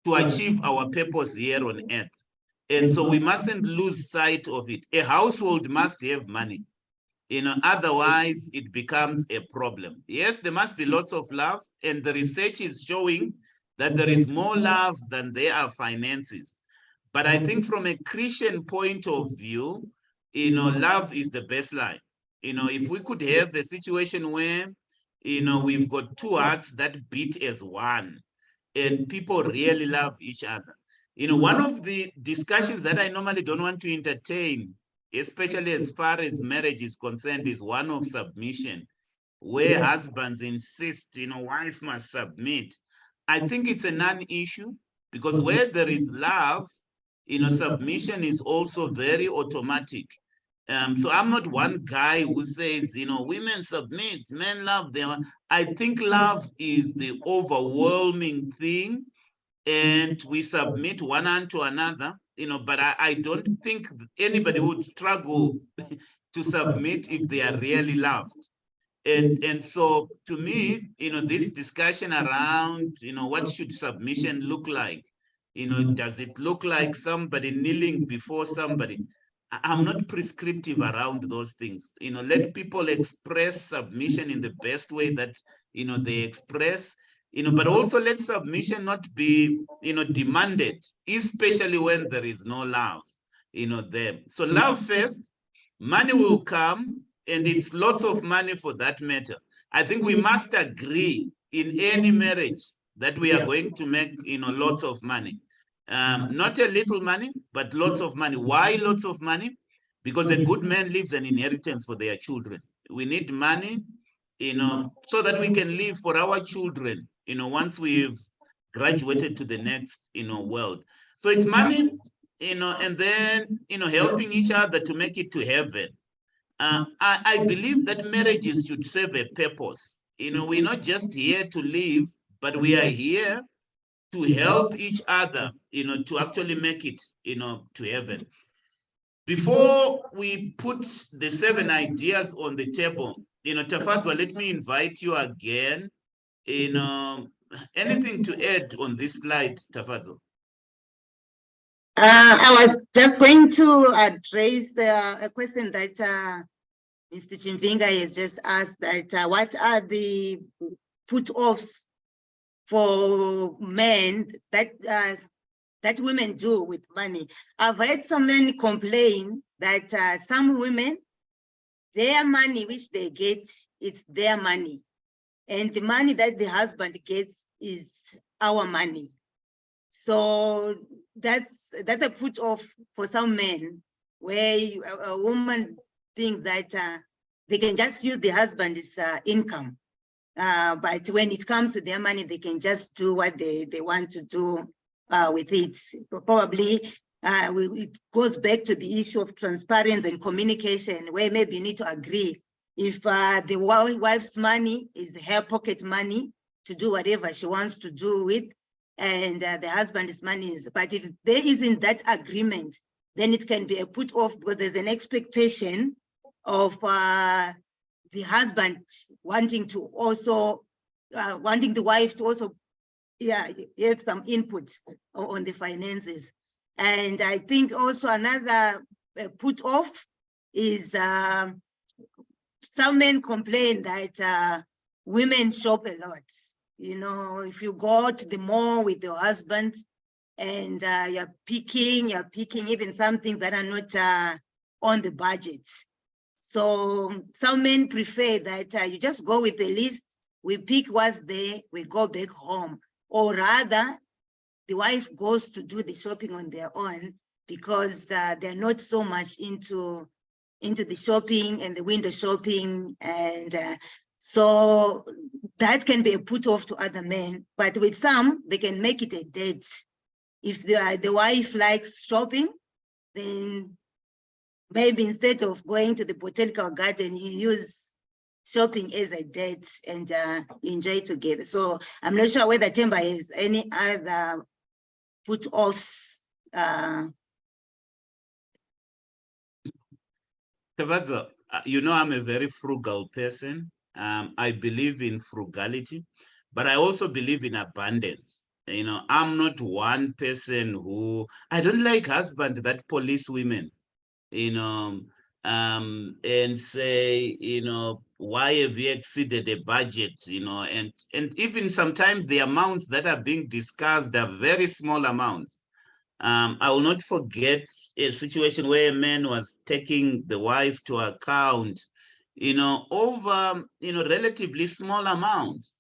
to achieve our purpose here on earth. And so we mustn't lose sight of it. A household must have money. You know, otherwise it becomes a problem. Yes, there must be lots of love, and the research is showing that there is more love than there are finances. But I think from a Christian point of view, you know, love is the baseline. You know, if we could have a situation where, you know, we've got two hearts that beat as one and people really love each other. You know, one of the discussions that I normally don't want to entertain especially as far as marriage is concerned, is one of submission, where husbands insist, wife must submit. I think it's a non-issue, because where there is love, submission is also very automatic. So I'm not one guy who says, women submit, men love them. I think love is the overwhelming thing, and we submit one unto another, but I don't think anybody would struggle to submit if they are really loved. And so to me, this discussion around, what should submission look like? Does it look like somebody kneeling before somebody? I'm not prescriptive around those things. Let people express submission in the best way that, they express, but also let submission not be, demanded, especially when there is no love, there. So love first, money will come, and it's lots of money for that matter. I think we must agree in any marriage that we are going to make, lots of money. Not a little money, but lots of money. Why lots of money? Because a good man leaves an inheritance for their children. We need money, so that we can live for our children, once we've graduated to the next, world. So it's money, and then, helping each other to make it to heaven. I believe that marriages should serve a purpose. We're not just here to live, but we are here to help each other, to actually make it, to heaven. Before we put the 7 ideas on the table, Tafadzwa, let me invite you again. Anything to add on this slide, Tafadzwa? I was just going to address a question that Mr. Chimvinga has just asked, that what are the put-offs for men that that women do with money? I've heard some men complain that some women, their money which they get, it's their money, and the money that the husband gets is our money. So that's a put off for some men, where a woman thinks that they can just use the husband's income, but when it comes to their money, they can just do what they want to do with it. Probably it goes back to the issue of transparency and communication, where maybe you need to agree if the wife's money is her pocket money to do whatever she wants to do with, and the husband's money is. But if there isn't that agreement, then it can be a put off, because there's an expectation of the husband wanting to also, wanting the wife to also, have some input on the finances. And I think also another put off is some men complain that women shop a lot. If you go to the mall with your husband and you're picking even some things that are not on the budget. So some men prefer that you just go with the list, we pick what's there, we go back home. Or rather, the wife goes to do the shopping on their own, because they're not so much into the shopping and the window shopping. And so that can be a put off to other men. But with some, they can make it a date. If the wife likes shopping, then maybe instead of going to the botanical garden, you use shopping as a date and enjoy together. So I'm not sure whether Themba has any other put-offs. Tafadzwa, I'm a very frugal person. I believe in frugality, but I also believe in abundance. I'm not one person who, I don't like husbands that police women, and say, why have you exceeded the budget, and even sometimes the amounts that are being discussed are very small amounts. I will not forget a situation where a man was taking the wife to account, over, relatively small amounts.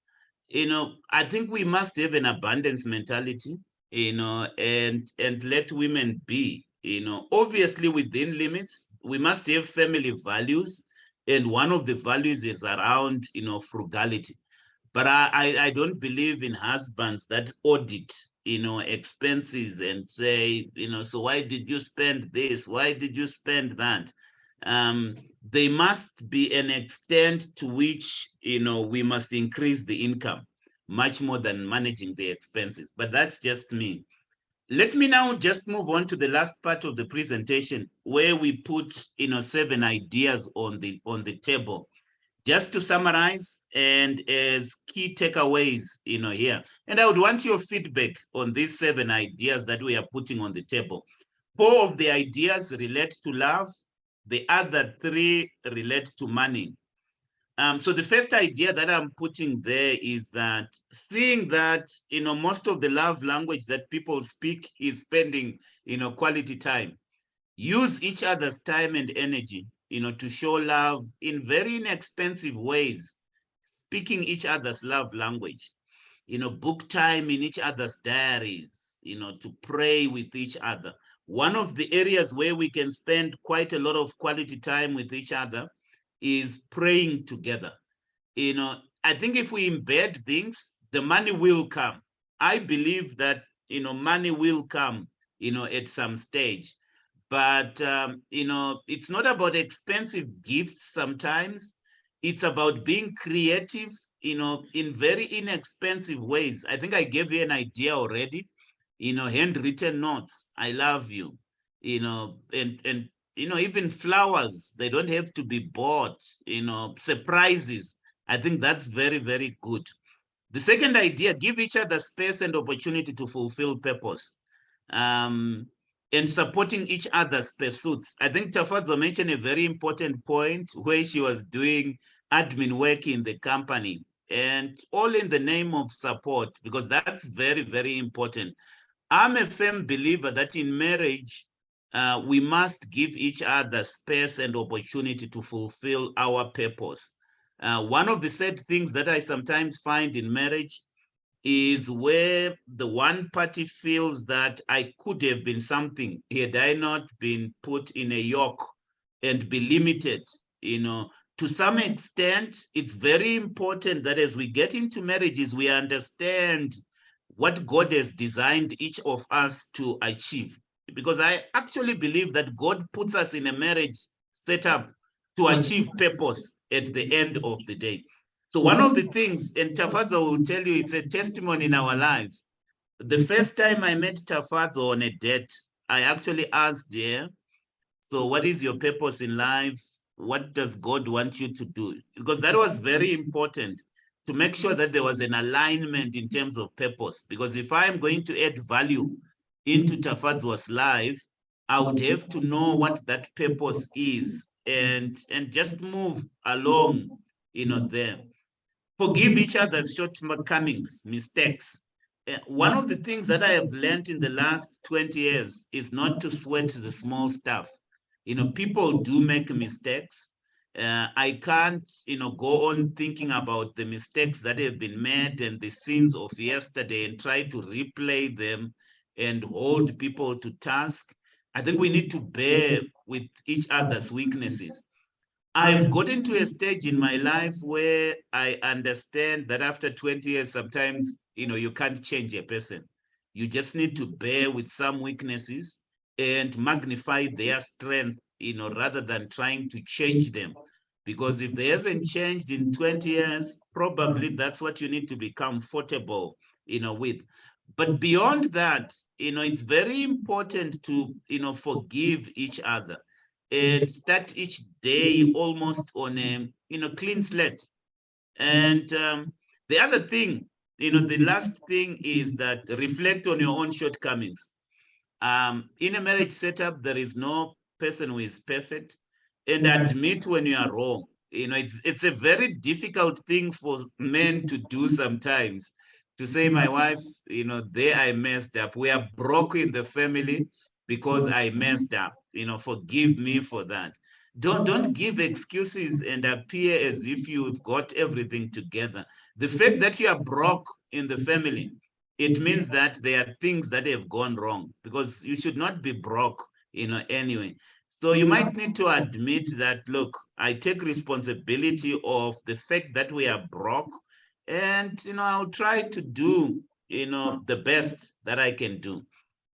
I think we must have an abundance mentality, and let women be, obviously within limits, we must have family values, and one of the values is around, frugality. But I don't believe in husbands that audit, expenses and say, so why did you spend this? Why did you spend that? There must be an extent to which, we must increase the income much more than managing the expenses. But that's just me. Let me now just move on to the last part of the presentation, where we put, 7 ideas on the table, just to summarize and as key takeaways, here. And I would want your feedback on these 7 ideas that we are putting on the table. 4 of the ideas relate to love. The other 3 relate to money. So the first idea that I'm putting there is that, seeing that, most of the love language that people speak is spending, quality time. Use each other's time and energy, to show love in very inexpensive ways, speaking each other's love language. Book time in each other's diaries, to pray with each other. One of the areas where we can spend quite a lot of quality time with each other is praying together. I think if we embed things, the money will come. I believe that, money will come, at some stage. But, it's not about expensive gifts sometimes. It's about being creative, in very inexpensive ways. I think I gave you an idea already, handwritten notes, I love you, and even flowers, they don't have to be bought, surprises. I think that's very, very good. The second idea, give each other space and opportunity to fulfill purpose, and supporting each other's pursuits. I think Tafadzwa mentioned a very important point where she was doing admin work in the company, and all in the name of support, because that's very, very important. I'm a firm believer that in marriage, we must give each other space and opportunity to fulfill our purpose. One of the sad things that I sometimes find in marriage is where the one party feels that I could have been something had I not been put in a yoke and be limited. To some extent, it's very important that as we get into marriages, we understand what God has designed each of us to achieve. Because I actually believe that God puts us in a marriage setup to achieve purpose at the end of the day. So one of the things, and Tafadzwa will tell you, it's a testimony in our lives. The first time I met Tafadzwa on a date, I actually asked her, so what is your purpose in life? What does God want you to do? Because that was very important, to make sure that there was an alignment in terms of purpose. Because if I'm going to add value into Tafadzwa's life, I would have to know what that purpose is, and just move along, there. Forgive each other's shortcomings, mistakes. One of the things that I have learned in the last 20 years is not to sweat the small stuff. People do make mistakes. I can't, go on thinking about the mistakes that have been made and the sins of yesterday and try to replay them and hold people to task. I think we need to bear with each other's weaknesses. I've gotten to a stage in my life where I understand that after 20 years, sometimes, you can't change a person. You just need to bear with some weaknesses and magnify their strength, rather than trying to change them. Because if they haven't changed in 20 years, probably that's what you need to be comfortable, with. But beyond that, it's very important to, forgive each other and start each day almost on a, clean slate. And the other thing, the last thing is that reflect on your own shortcomings. In a marriage setup, there is no person who is perfect, and admit when you are wrong. It's a very difficult thing for men to do sometimes, to say, my wife, there I messed up. We are broke in the family because I messed up. Forgive me for that. Don't give excuses and appear as if you've got everything together. The fact that you are broke in the family, it means that there are things that have gone wrong, because you should not be broke, anyway. So you might need to admit that, look, I take responsibility of the fact that we are broke, and I'll try to do the best that I can do.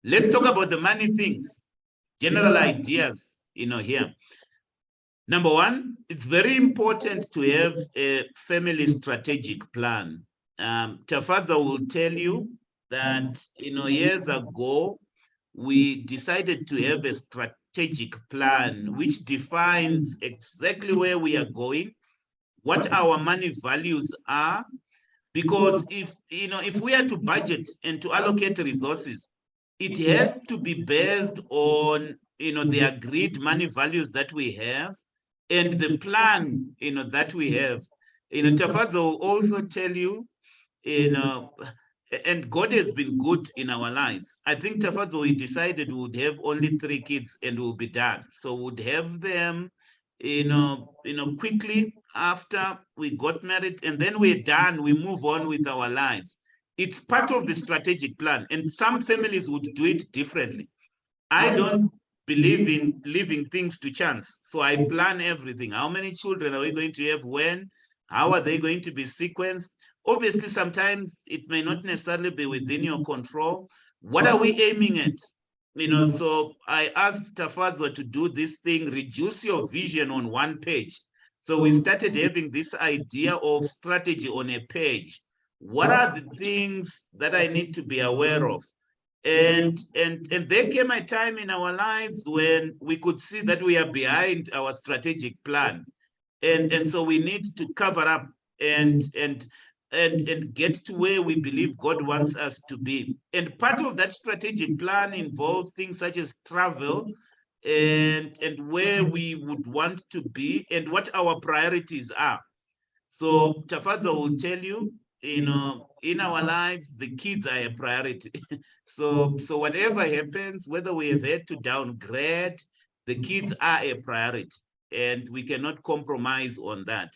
Let's talk about the money things, general ideas here. Number one, it's very important to have a family strategic plan. Tafadzwa will tell you that years ago we decided to have a strategic plan which defines exactly where we are going, what our money values are, because if we are to budget and to allocate resources, it has to be based on the agreed money values that we have and the plan that we have. Tafadzwa will also tell you, and God has been good in our lives. I think Tafadzwa, we decided we would have only 3 kids and we'll be done. So we'd have them quickly after we got married, and then we're done, we move on with our lives. It's part of the strategic plan, and some families would do it differently. I don't believe in leaving things to chance, so I plan everything. How many children are we going to have, when, how are they going to be sequenced? Obviously, sometimes it may not necessarily be within your control. What are we aiming at? So I asked Tafadzwa to do this thing, reduce your vision on one page. So we started having this idea of strategy on a page. What are the things that I need to be aware of? And there came a time in our lives when we could see that we are behind our strategic plan. And so we need to cover up and get to where we believe God wants us to be. And part of that strategic plan involves things such as travel and where we would want to be and what our priorities are. So Tafadzwa will tell you, in our lives, the kids are a priority. So whatever happens, whether we have had to downgrade, the kids are a priority, and we cannot compromise on that.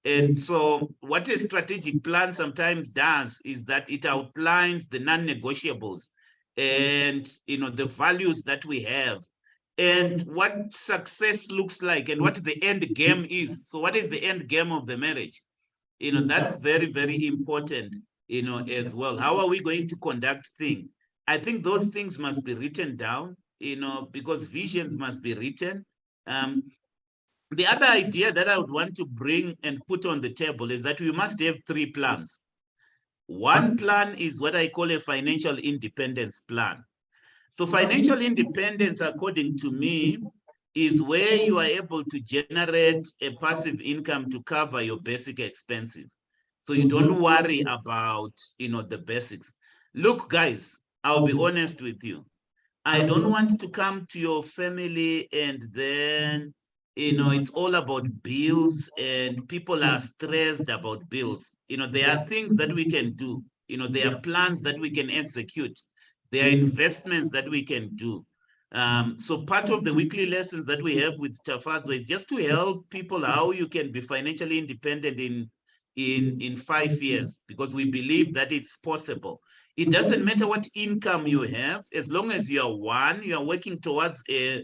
And so what a strategic plan sometimes does is that it outlines the non-negotiables and the values that we have and what success looks like and what the end game is. So what is the end game of the marriage? That's very, very important, as well. How are we going to conduct things? I think those things must be written down, because visions must be written. The other idea that I would want to bring and put on the table is that we must have 3 plans. One plan is what I call a financial independence plan. So financial independence, according to me, is where you are able to generate a passive income to cover your basic expenses. So you don't worry about, the basics. Look, guys, I'll be honest with you. I don't want to come to your family and then, it's all about bills and people are stressed about bills. There are things that we can do. There are plans that we can execute. There are investments that we can do. So part of the weekly lessons that we have with Tafadzwa is just to help people how you can be financially independent in 5 years, because we believe that it's possible. It doesn't matter what income you have, as long as you are working towards a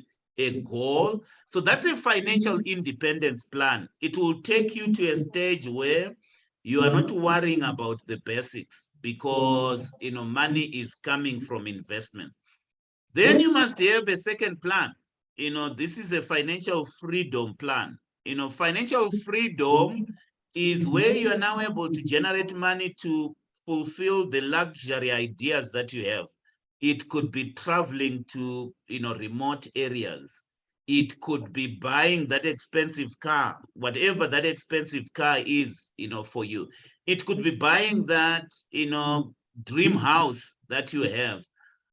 goal. So that's a financial independence plan. It will take you to a stage where you are not worrying about the basics, because money is coming from investments. Then you must have a second plan. This is a financial freedom plan. Financial freedom is where you are now able to generate money to fulfill the luxury ideas that you have. It could be traveling to, remote areas. It could be buying that expensive car, whatever that expensive car is, for you. It could be buying that, dream house that you have.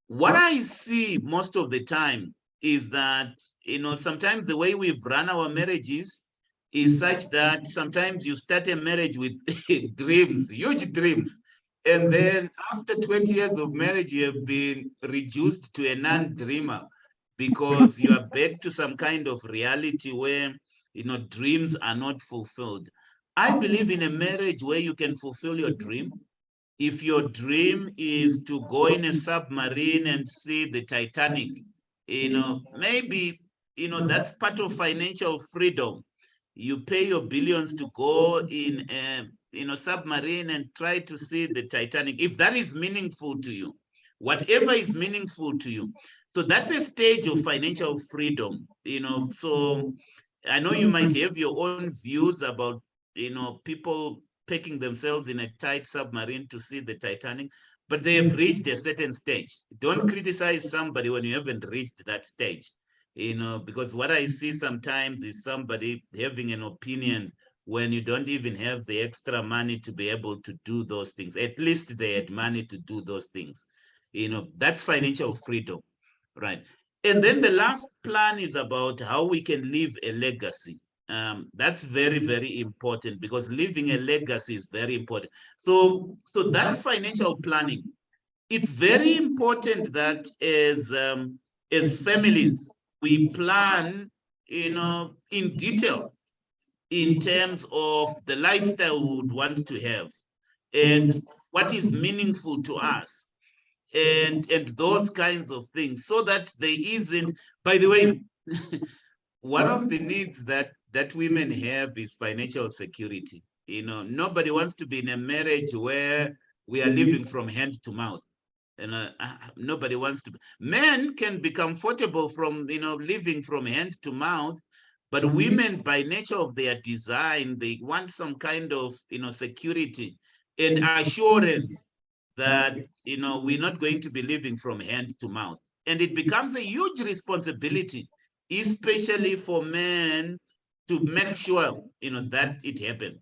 What I see most of the time is that, sometimes the way we've run our marriages is such that sometimes you start a marriage with dreams, huge dreams. And then after 20 years of marriage, you have been reduced to a non-dreamer because you are back to some kind of reality where, dreams are not fulfilled. I believe in a marriage where you can fulfill your dream. If your dream is to go in a submarine and see the Titanic, maybe that's part of financial freedom. You pay your billions to go in a submarine and try to see the Titanic, if that is meaningful to you, whatever is meaningful to you. So that's a stage of financial freedom. So I know you might have your own views about people packing themselves in a tight submarine to see the Titanic, but they have reached a certain stage. Don't criticize somebody when you haven't reached that stage. Because what I see sometimes is somebody having an opinion when you don't even have the extra money to be able to do those things. At least they had money to do those things. That's financial freedom, right? And then the last plan is about how we can leave a legacy. That's very, very important, because leaving a legacy is very important. So that's financial planning. It's very important that as families, we plan, in detail in terms of the lifestyle we would want to have and what is meaningful to us, and those kinds of things, so that there isn't, by the way, one of the needs that women have is financial security. Nobody wants to be in a marriage where we are living from hand to mouth. Nobody wants to. Men can be comfortable from living from hand to mouth, but women, by nature of their design, they want some kind of security and assurance that we're not going to be living from hand to mouth. And it becomes a huge responsibility, especially for men, to make sure that it happens.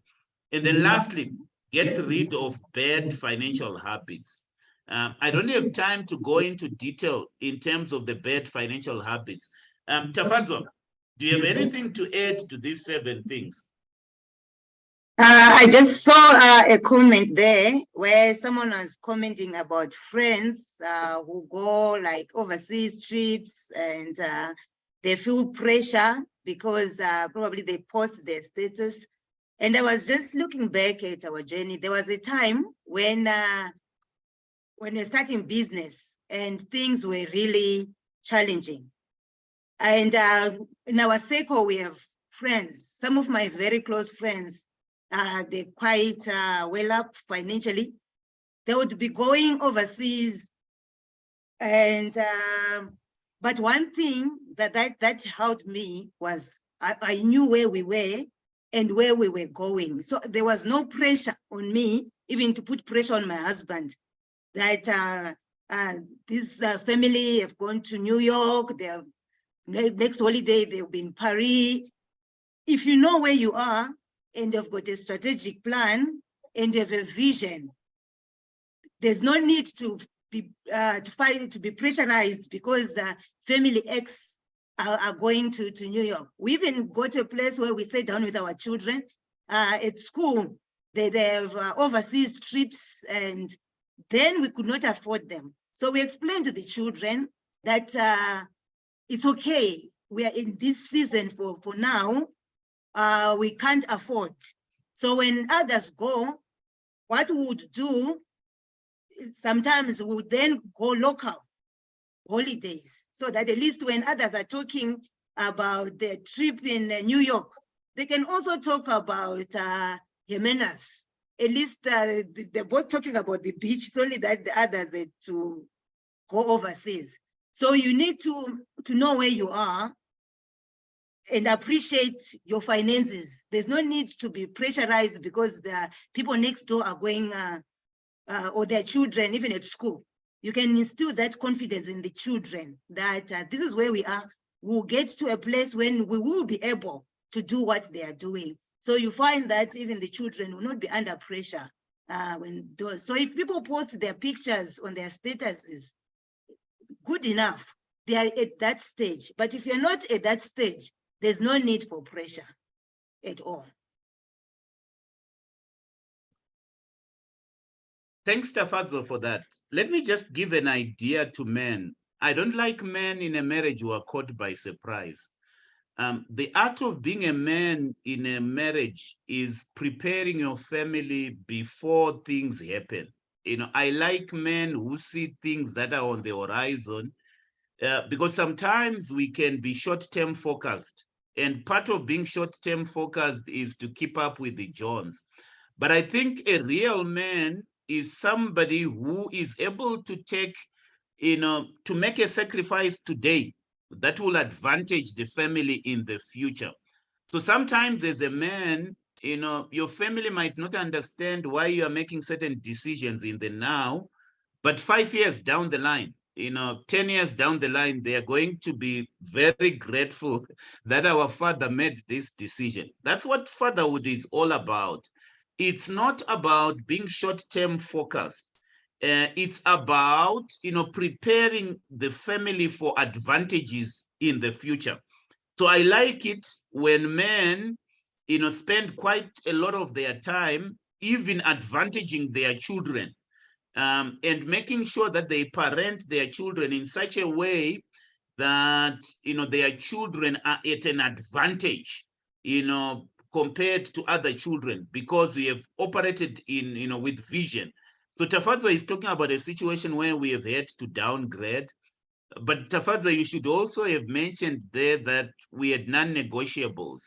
And then lastly, get rid of bad financial habits. I don't have time to go into detail in terms of the bad financial habits. Tafadzwa, do you have anything to add to these 7 things? I just saw a comment there where someone was commenting about friends who go like overseas trips, and they feel pressure because probably they post their status. And I was just looking back at our journey. There was a time when we're starting business and things were really challenging. And in our circle, we have friends. Some of my very close friends, they're quite well up financially. They would be going overseas. And but one thing that helped me was I knew where we were and where we were going. So there was no pressure on me, even to put pressure on my husband, that this family have gone to New York, they're next holiday they'll be in Paris. If you know where you are and you've got a strategic plan and you have a vision, there's no need to be pressurized because family X are going to New York. We even got to a place where we sat down with our children at school. They have overseas trips, and then we could not afford them. So we explained to the children that it's okay. We are in this season for now. We can't afford. So when others go, what we would do, sometimes we would then go local holidays, so that at least when others are talking about the trip in New York, they can also talk about Jimenez. At least they're both talking about the beach. It's only that the others are to go overseas. So you need to know where you are and appreciate your finances. There's no need to be pressurized because the people next door are going, or their children, even at school. You can instill that confidence in the children that this is where we are. We'll get to a place when we will be able to do what they are doing. So you find that even the children will not be under pressure when those. So if people post their pictures on their statuses, good enough, they are at that stage. But if you're not at that stage, there's no need for pressure at all. Thanks, Tafadzwa, for that. Let me just give an idea to men. I don't like men in a marriage who are caught by surprise. The art of being a man in a marriage is preparing your family before things happen. I like men who see things that are on the horizon because sometimes we can be short-term focused, and part of being short-term focused is to keep up with the Jones. But I think a real man is somebody who is able to take, to make a sacrifice today that will advantage the family in the future. So sometimes as a man, your family might not understand why you are making certain decisions in the now, but 5 years down the line, 10 years down the line, they are going to be very grateful that our father made this decision. That's what fatherhood is all about. It's not about being short-term focused. It's about, preparing the family for advantages in the future. So I like it when men, spend quite a lot of their time even advantaging their children, and making sure that they parent their children in such a way that their children are at an advantage, compared to other children, because we have operated in with vision. So Tafadzwa is talking about a situation where we have had to downgrade. But Tafadzwa, you should also have mentioned there that we had non-negotiables.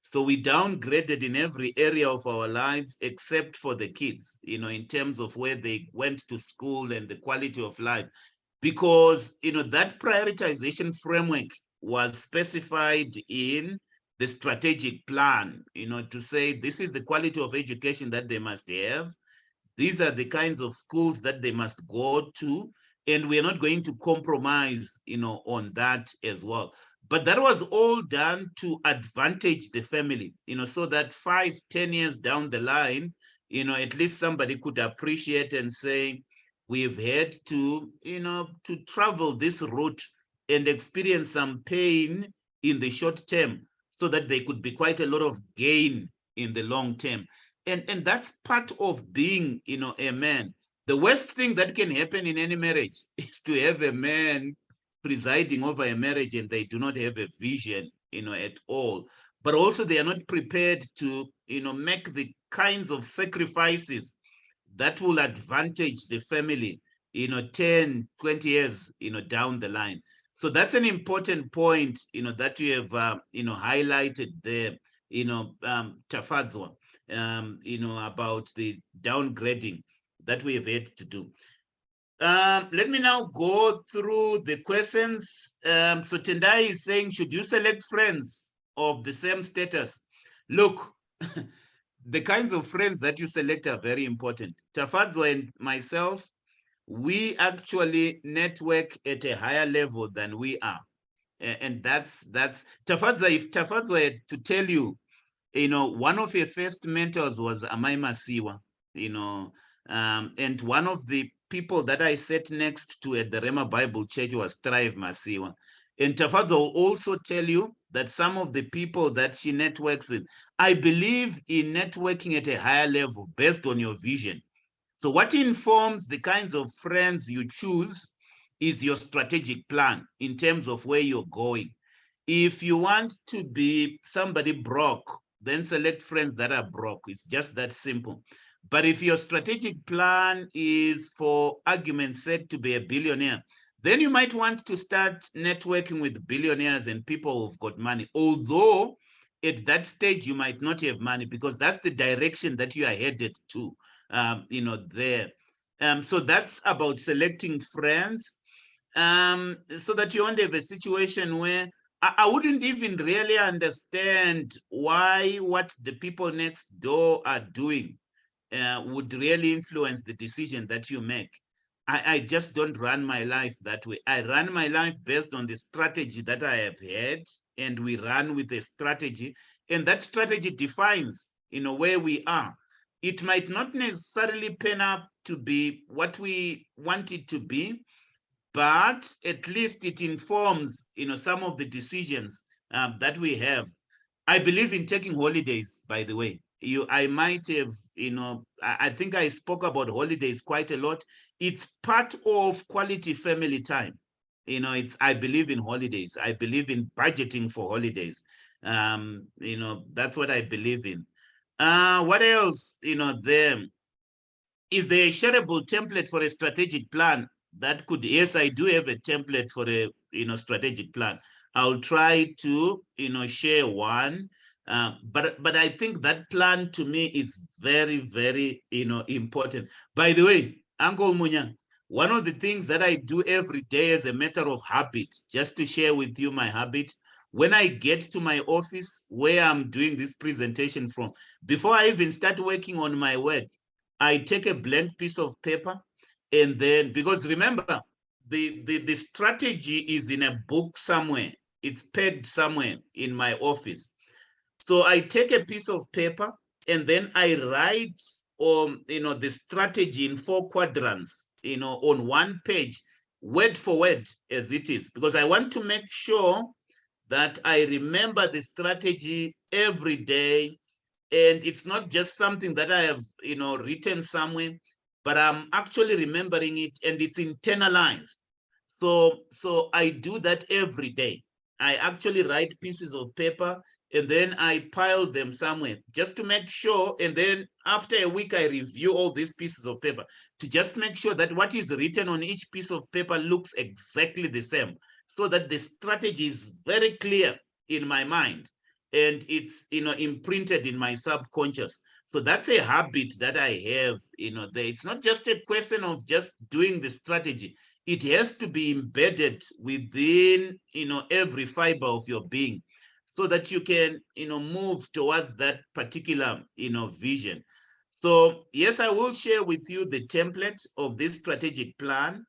So we downgraded in every area of our lives except for the kids, in terms of where they went to school and the quality of life. Because, that prioritization framework was specified in the strategic plan, to say this is the quality of education that they must have. These are the kinds of schools that they must go to, and we're not going to compromise, on that as well. But that was all done to advantage the family, so that 5-10 years down the line, at least somebody could appreciate and say, we've had to, to travel this route and experience some pain in the short term, so that there could be quite a lot of gain in the long term. And that's part of being, a man. The worst thing that can happen in any marriage is to have a man presiding over a marriage and they do not have a vision, at all. But also they are not prepared to, make the kinds of sacrifices that will advantage the family, 10, 20 years, down the line. So that's an important point, that you have, highlighted there, Tafadzwa, about the downgrading that we have had to do. Let me now go through the questions. So Tendai is saying, should you select friends of the same status? Look, the kinds of friends that you select are very important. Tafadzwa and myself, we actually network at a higher level than we are. And that's Tafadzwa. If Tafadzwa had to tell you, one of your first mentors was Amai Masiwa, and one of the people that I sat next to at the Rema Bible Church was Thrive Masiwa. And Tafadzwa will also tell you that some of the people that she networks with, I believe in networking at a higher level based on your vision. So what informs the kinds of friends you choose is your strategic plan in terms of where you're going. If you want to be somebody broke, then select friends that are broke. It's just that simple. But if your strategic plan is, for argument's sake, to be a billionaire, then you might want to start networking with billionaires and people who've got money. Although at that stage, you might not have money, because that's the direction that you are headed to, there. So that's about selecting friends, so that you won't have a situation where I wouldn't even really understand why what the people next door are doing would really influence the decision that you make. I just don't run my life that way. I run my life based on the strategy that I have had, and we run with a strategy, and that strategy defines, where we are. It might not necessarily pan up to be what we want it to be, but at least it informs, some of the decisions that we have. I believe in taking holidays, by the way. I might have, I think I spoke about holidays quite a lot. It's part of quality family time. I believe in holidays. I believe in budgeting for holidays. That's what I believe in. What else, there? Is there a shareable template for a strategic plan? that could, yes, I do have a template for a, strategic plan. I'll try to, share one. But I think that plan to me is very, very, important. By the way, Uncle Munya, one of the things that I do every day as a matter of habit, just to share with you my habit, when I get to my office where I'm doing this presentation from, before I even start working on my work, I take a blank piece of paper, and then, because remember, the strategy is in a book somewhere. It's pegged somewhere in my office. So I take a piece of paper, and then I write the strategy in 4 quadrants, on one page, word for word as it is, because I want to make sure that I remember the strategy every day. And it's not just something that I have, written somewhere, but I'm actually remembering it, and it's internalized. So I do that every day. I actually write pieces of paper, and then I pile them somewhere just to make sure. And then after a week, I review all these pieces of paper to just make sure that what is written on each piece of paper looks exactly the same, so that the strategy is very clear in my mind, and it's, imprinted in my subconscious. So that's a habit that I have, there. It's not just a question of just doing the strategy. It has to be embedded within, every fiber of your being, so that you can, move towards that particular, vision. So yes, I will share with you the template of this strategic plan,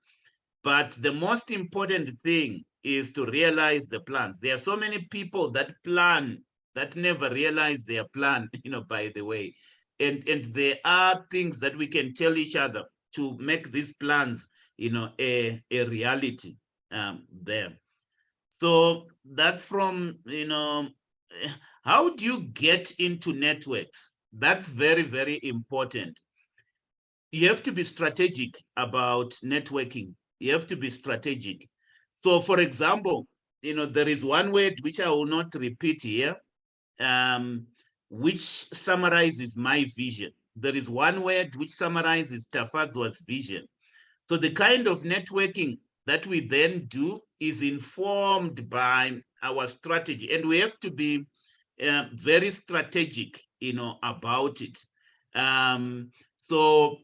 but the most important thing is to realize the plans. There are so many people that plan that never realize their plan, by the way. And there are things that we can tell each other to make these plans, a reality there. So that's from, how do you get into networks? That's very, very important. You have to be strategic about networking. You have to be strategic. So, for example, there is one word which I will not repeat here, which summarizes my vision. There is one word which summarizes Tafadzwa's vision. So the kind of networking that we then do is informed by our strategy, and we have to be very strategic, about it. So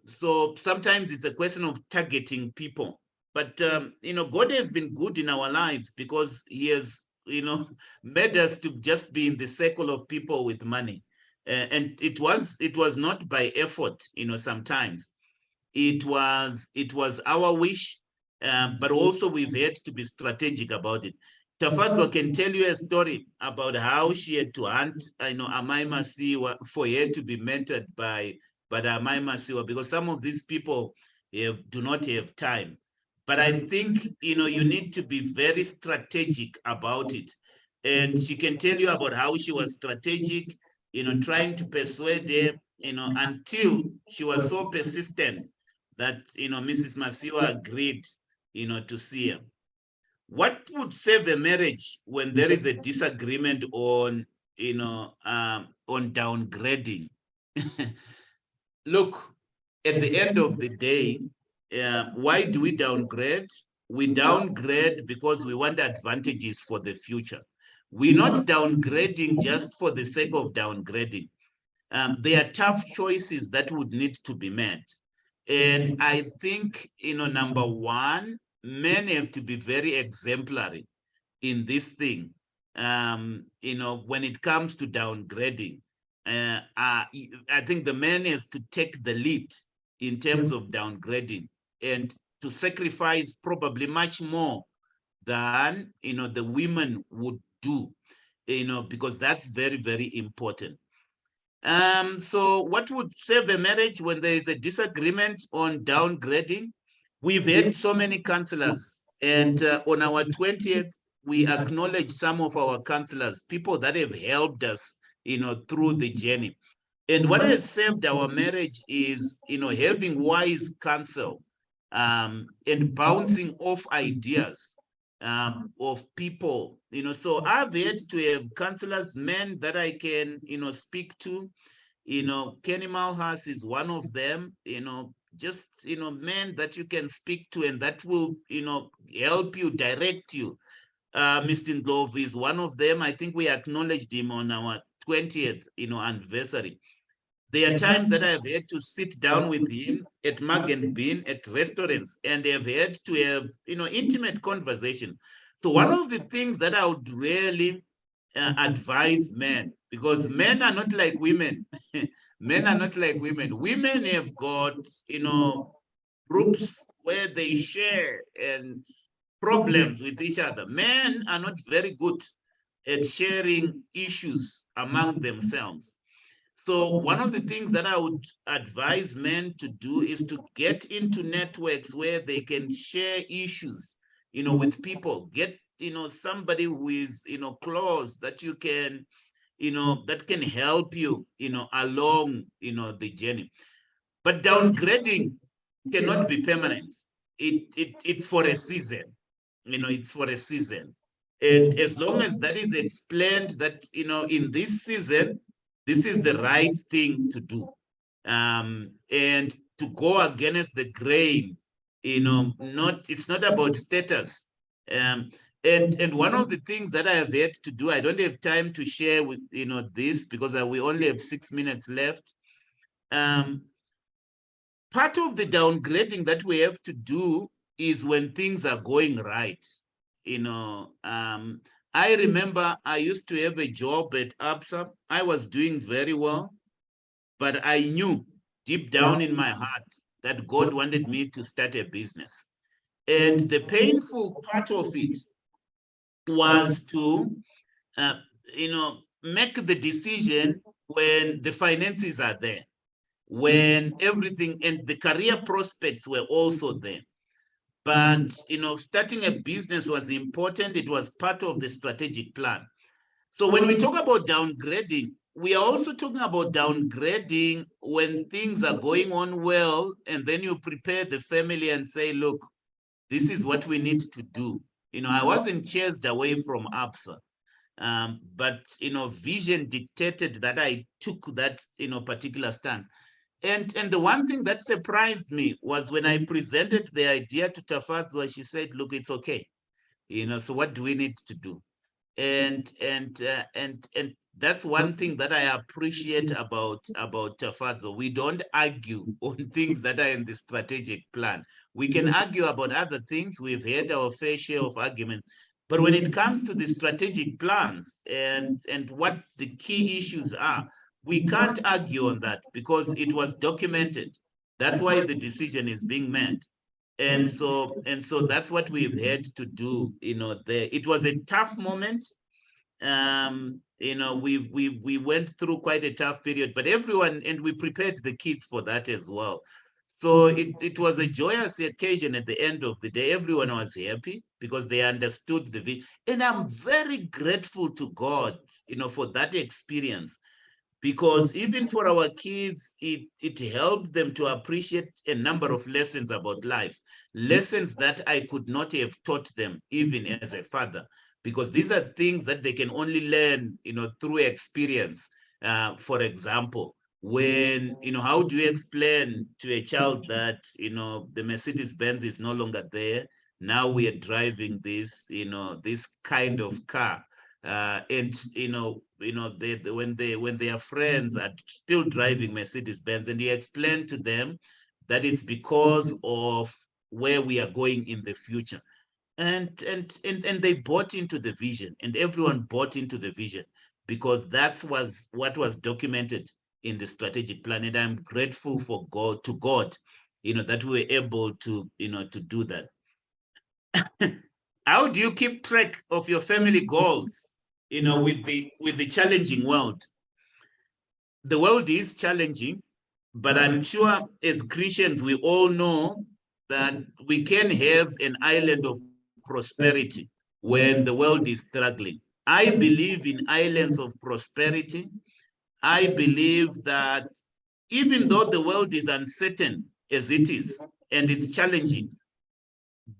sometimes it's a question of targeting people, but God has been good in our lives, because He has, made us to just be in the circle of people with money, and it was not by effort. Sometimes it was our wish, but also we've had to be strategic about it. Tafadzwa can tell you a story about how she had to hunt, Amai Masiwa, for her to be mentored by Amai Masiwa, because some of these people do not have time. But I think, you need to be very strategic about it. And she can tell you about how she was strategic, trying to persuade her, until she was so persistent that, Mrs. Masiwa agreed, to see her. What would save a marriage when there is a disagreement on, on downgrading? Look, at the end of the day, why do we downgrade? We downgrade because we want advantages for the future. We're not downgrading just for the sake of downgrading. There are tough choices that would need to be made. And I think, number one, men have to be very exemplary in this thing. When it comes to downgrading, I think the man has to take the lead in terms of downgrading, and to sacrifice probably much more than, the women would do, because that's very, very important. So what would save a marriage when there is a disagreement on downgrading? We've had so many counselors, and on our 20th, we acknowledge some of our counselors, people that have helped us, through the journey. And what has saved our marriage is, having wise counsel, and bouncing off ideas of people. So I've had to have counselors, men that I can, speak to. Kenny Malhas is one of them. just, men that you can speak to and that will, help you, direct you. Mr. Ndlovu is one of them. I think we acknowledged him on our 20th, anniversary. There are times that I've had to sit down with him at Mug and Bean at restaurants, and I've had to have, intimate conversation. So one of the things that I would really advise men, because men are not like women. Men are not like women. Women have got, groups where they share and problems with each other. Men are not very good at sharing issues among themselves. So one of the things that I would advise men to do is to get into networks where they can share issues, with people. Get, somebody who is, close that you can, that can help you, along, the journey. But downgrading cannot be permanent. It's for a season. It's for a season. And as long as that is explained that, in this season, this is the right thing to do. And to go against the grain, it's not about status. And one of the things that I have had to do, I don't have time to share with, this because we only have 6 minutes left. Part of the downgrading that we have to do is when things are going right. I remember I used to have a job at ABSA. I was doing very well, but I knew deep down in my heart that God wanted me to start a business. And the painful part of it was to, make the decision when the finances are there, when everything and the career prospects were also there. But, starting a business was important. It was part of the strategic plan. So when we talk about downgrading, we are also talking about downgrading when things are going on well, and then you prepare the family and say, look, this is what we need to do. I wasn't chased away from ABSA, but, vision dictated that I took that, particular stance. And the one thing that surprised me was when I presented the idea to Tafadzwa, she said, look, it's okay. So what do we need to do? And that's one thing that I appreciate about Tafadzwa. We don't argue on things that are in the strategic plan. We can argue about other things. We've had our fair share of argument. But when it comes to the strategic plans and what the key issues are, we can't argue on that because it was documented. That's why the decision is being made. And so that's what we've had to do. There it was a tough moment. We went through quite a tough period, but everyone, and we prepared the kids for that as well. So it was a joyous occasion. At the end of the day, everyone was happy because they understood the vision. And I'm very grateful to God, for that experience, because even for our kids, it helped them to appreciate a number of lessons about life, lessons that I could not have taught them even as a father, because these are things that they can only learn, through experience. For example, when, how do you explain to a child that, the Mercedes-Benz is no longer there? Now we are driving this, this kind of car. And when their friends are still driving Mercedes-Benz, and you explain to them that it's because of where we are going in the future. And they bought into the vision, and everyone bought into the vision because that was what was documented in the strategic plan. And I'm grateful for God, that we were able to, to do that. How do you keep track of your family goals, with the challenging world? The world is challenging, but I'm sure as Christians, we all know that we can have an island of prosperity when the world is struggling. I believe in islands of prosperity. I believe that even though the world is uncertain as it is, and it's challenging,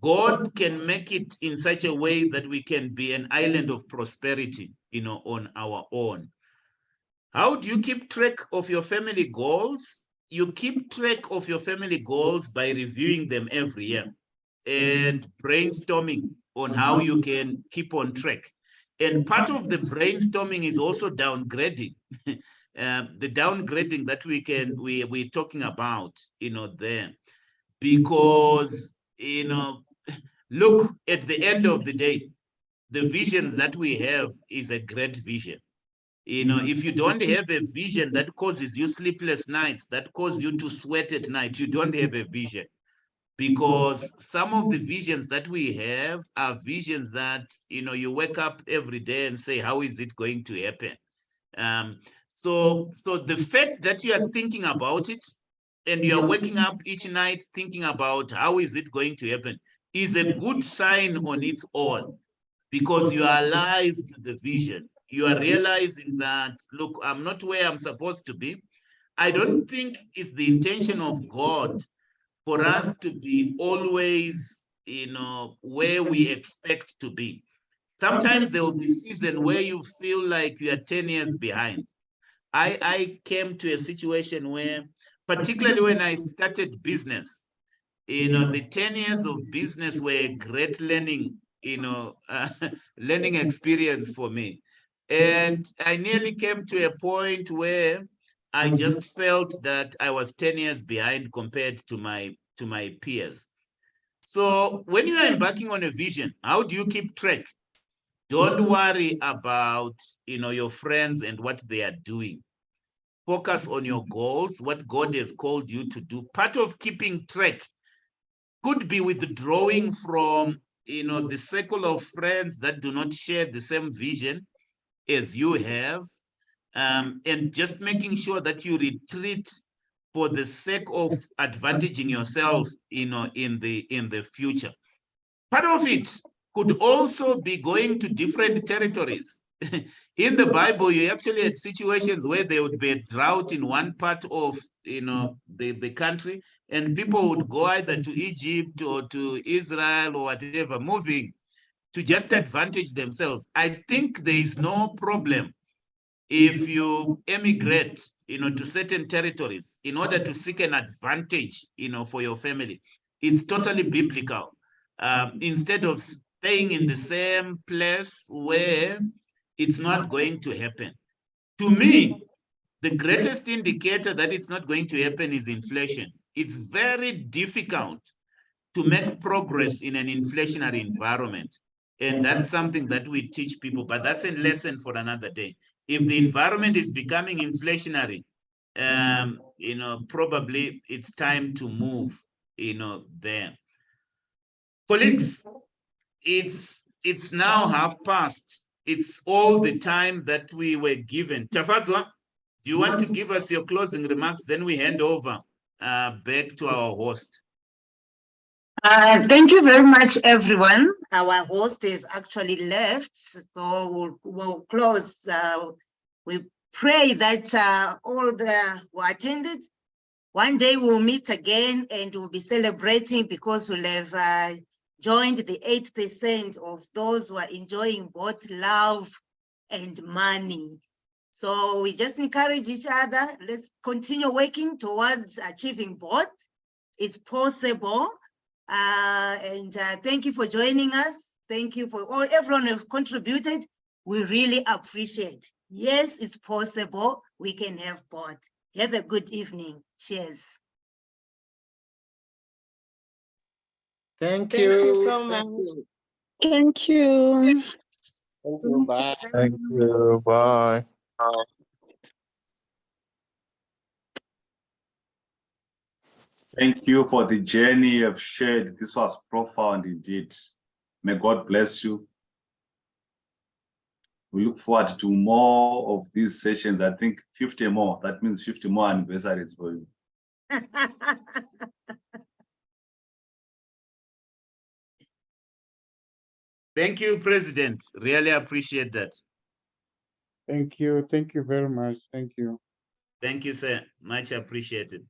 God can make it in such a way that we can be an island of prosperity, on our own. How do you keep track of your family goals? you keep track of your family goals by reviewing them every year and brainstorming on how you can keep on track. And part of the brainstorming is also downgrading. The downgrading that we're talking about, there, because, look, at the end of the day, the vision that we have is a great vision. If you don't have a vision that causes you sleepless nights, that cause you to sweat at night, you don't have a vision. Because some of the visions that we have are visions that, you wake up every day and say, how is it going to happen? So the fact that you are thinking about it and you are waking up each night thinking about how is it going to happen is a good sign on its own, because you are alive to the vision. You are realizing that, look, I'm not where I'm supposed to be. I don't think it's the intention of God for us to be always, where we expect to be. Sometimes there will be a season where you feel like you are 10 years behind. I came to a situation where, particularly when I started business, the 10 years of business were a great learning, learning experience for me. And I nearly came to a point where I just felt that I was 10 years behind compared to my peers. So when you are embarking on a vision, how do you keep track? Don't worry about, your friends and what they are doing. Focus on your goals, what God has called you to do. Part of keeping track could be withdrawing from, the circle of friends that do not share the same vision as you have, and just making sure that you retreat for the sake of advantaging yourself, in the future. Part of it could also be going to different territories. In the Bible, you actually had situations where there would be a drought in one part of, the country, and people would go either to Egypt or to Israel or whatever, moving to just advantage themselves. I think there is no problem if you emigrate, to certain territories in order to seek an advantage, for your family. It's totally biblical. Instead of staying in the same place where it's not going to happen. To me, the greatest indicator that it's not going to happen is inflation. It's very difficult to make progress in an inflationary environment. And that's something that we teach people, but that's a lesson for another day. If the environment is becoming inflationary, probably it's time to move, there. Colleagues, it's now past. It's all the time that we were given. Tafadzwa, do you want to give us your closing remarks? Then we hand over back to our host. Thank you very much, everyone. Our host is actually left, so we'll close. We pray that all who attended, one day we'll meet again and we'll be celebrating, because we'll have joined the 8% of those who are enjoying both love and money. So we just encourage each other. Let's continue working towards achieving both. It's possible. And thank you for joining us. Thank you for everyone who's contributed. We really appreciate. Yes, it's possible. We can have both. Have a good evening. Cheers. Thank you so much. Thank you. Thank you. Bye. Thank you. Bye. Thank you for the journey you have shared. This was profound indeed. May God bless you. We look forward to more of these sessions. I think 50 more. That means 50 more anniversaries for you. Thank you, President. Really appreciate that. Thank you. Thank you very much. Thank you. Thank you, sir. Much appreciated.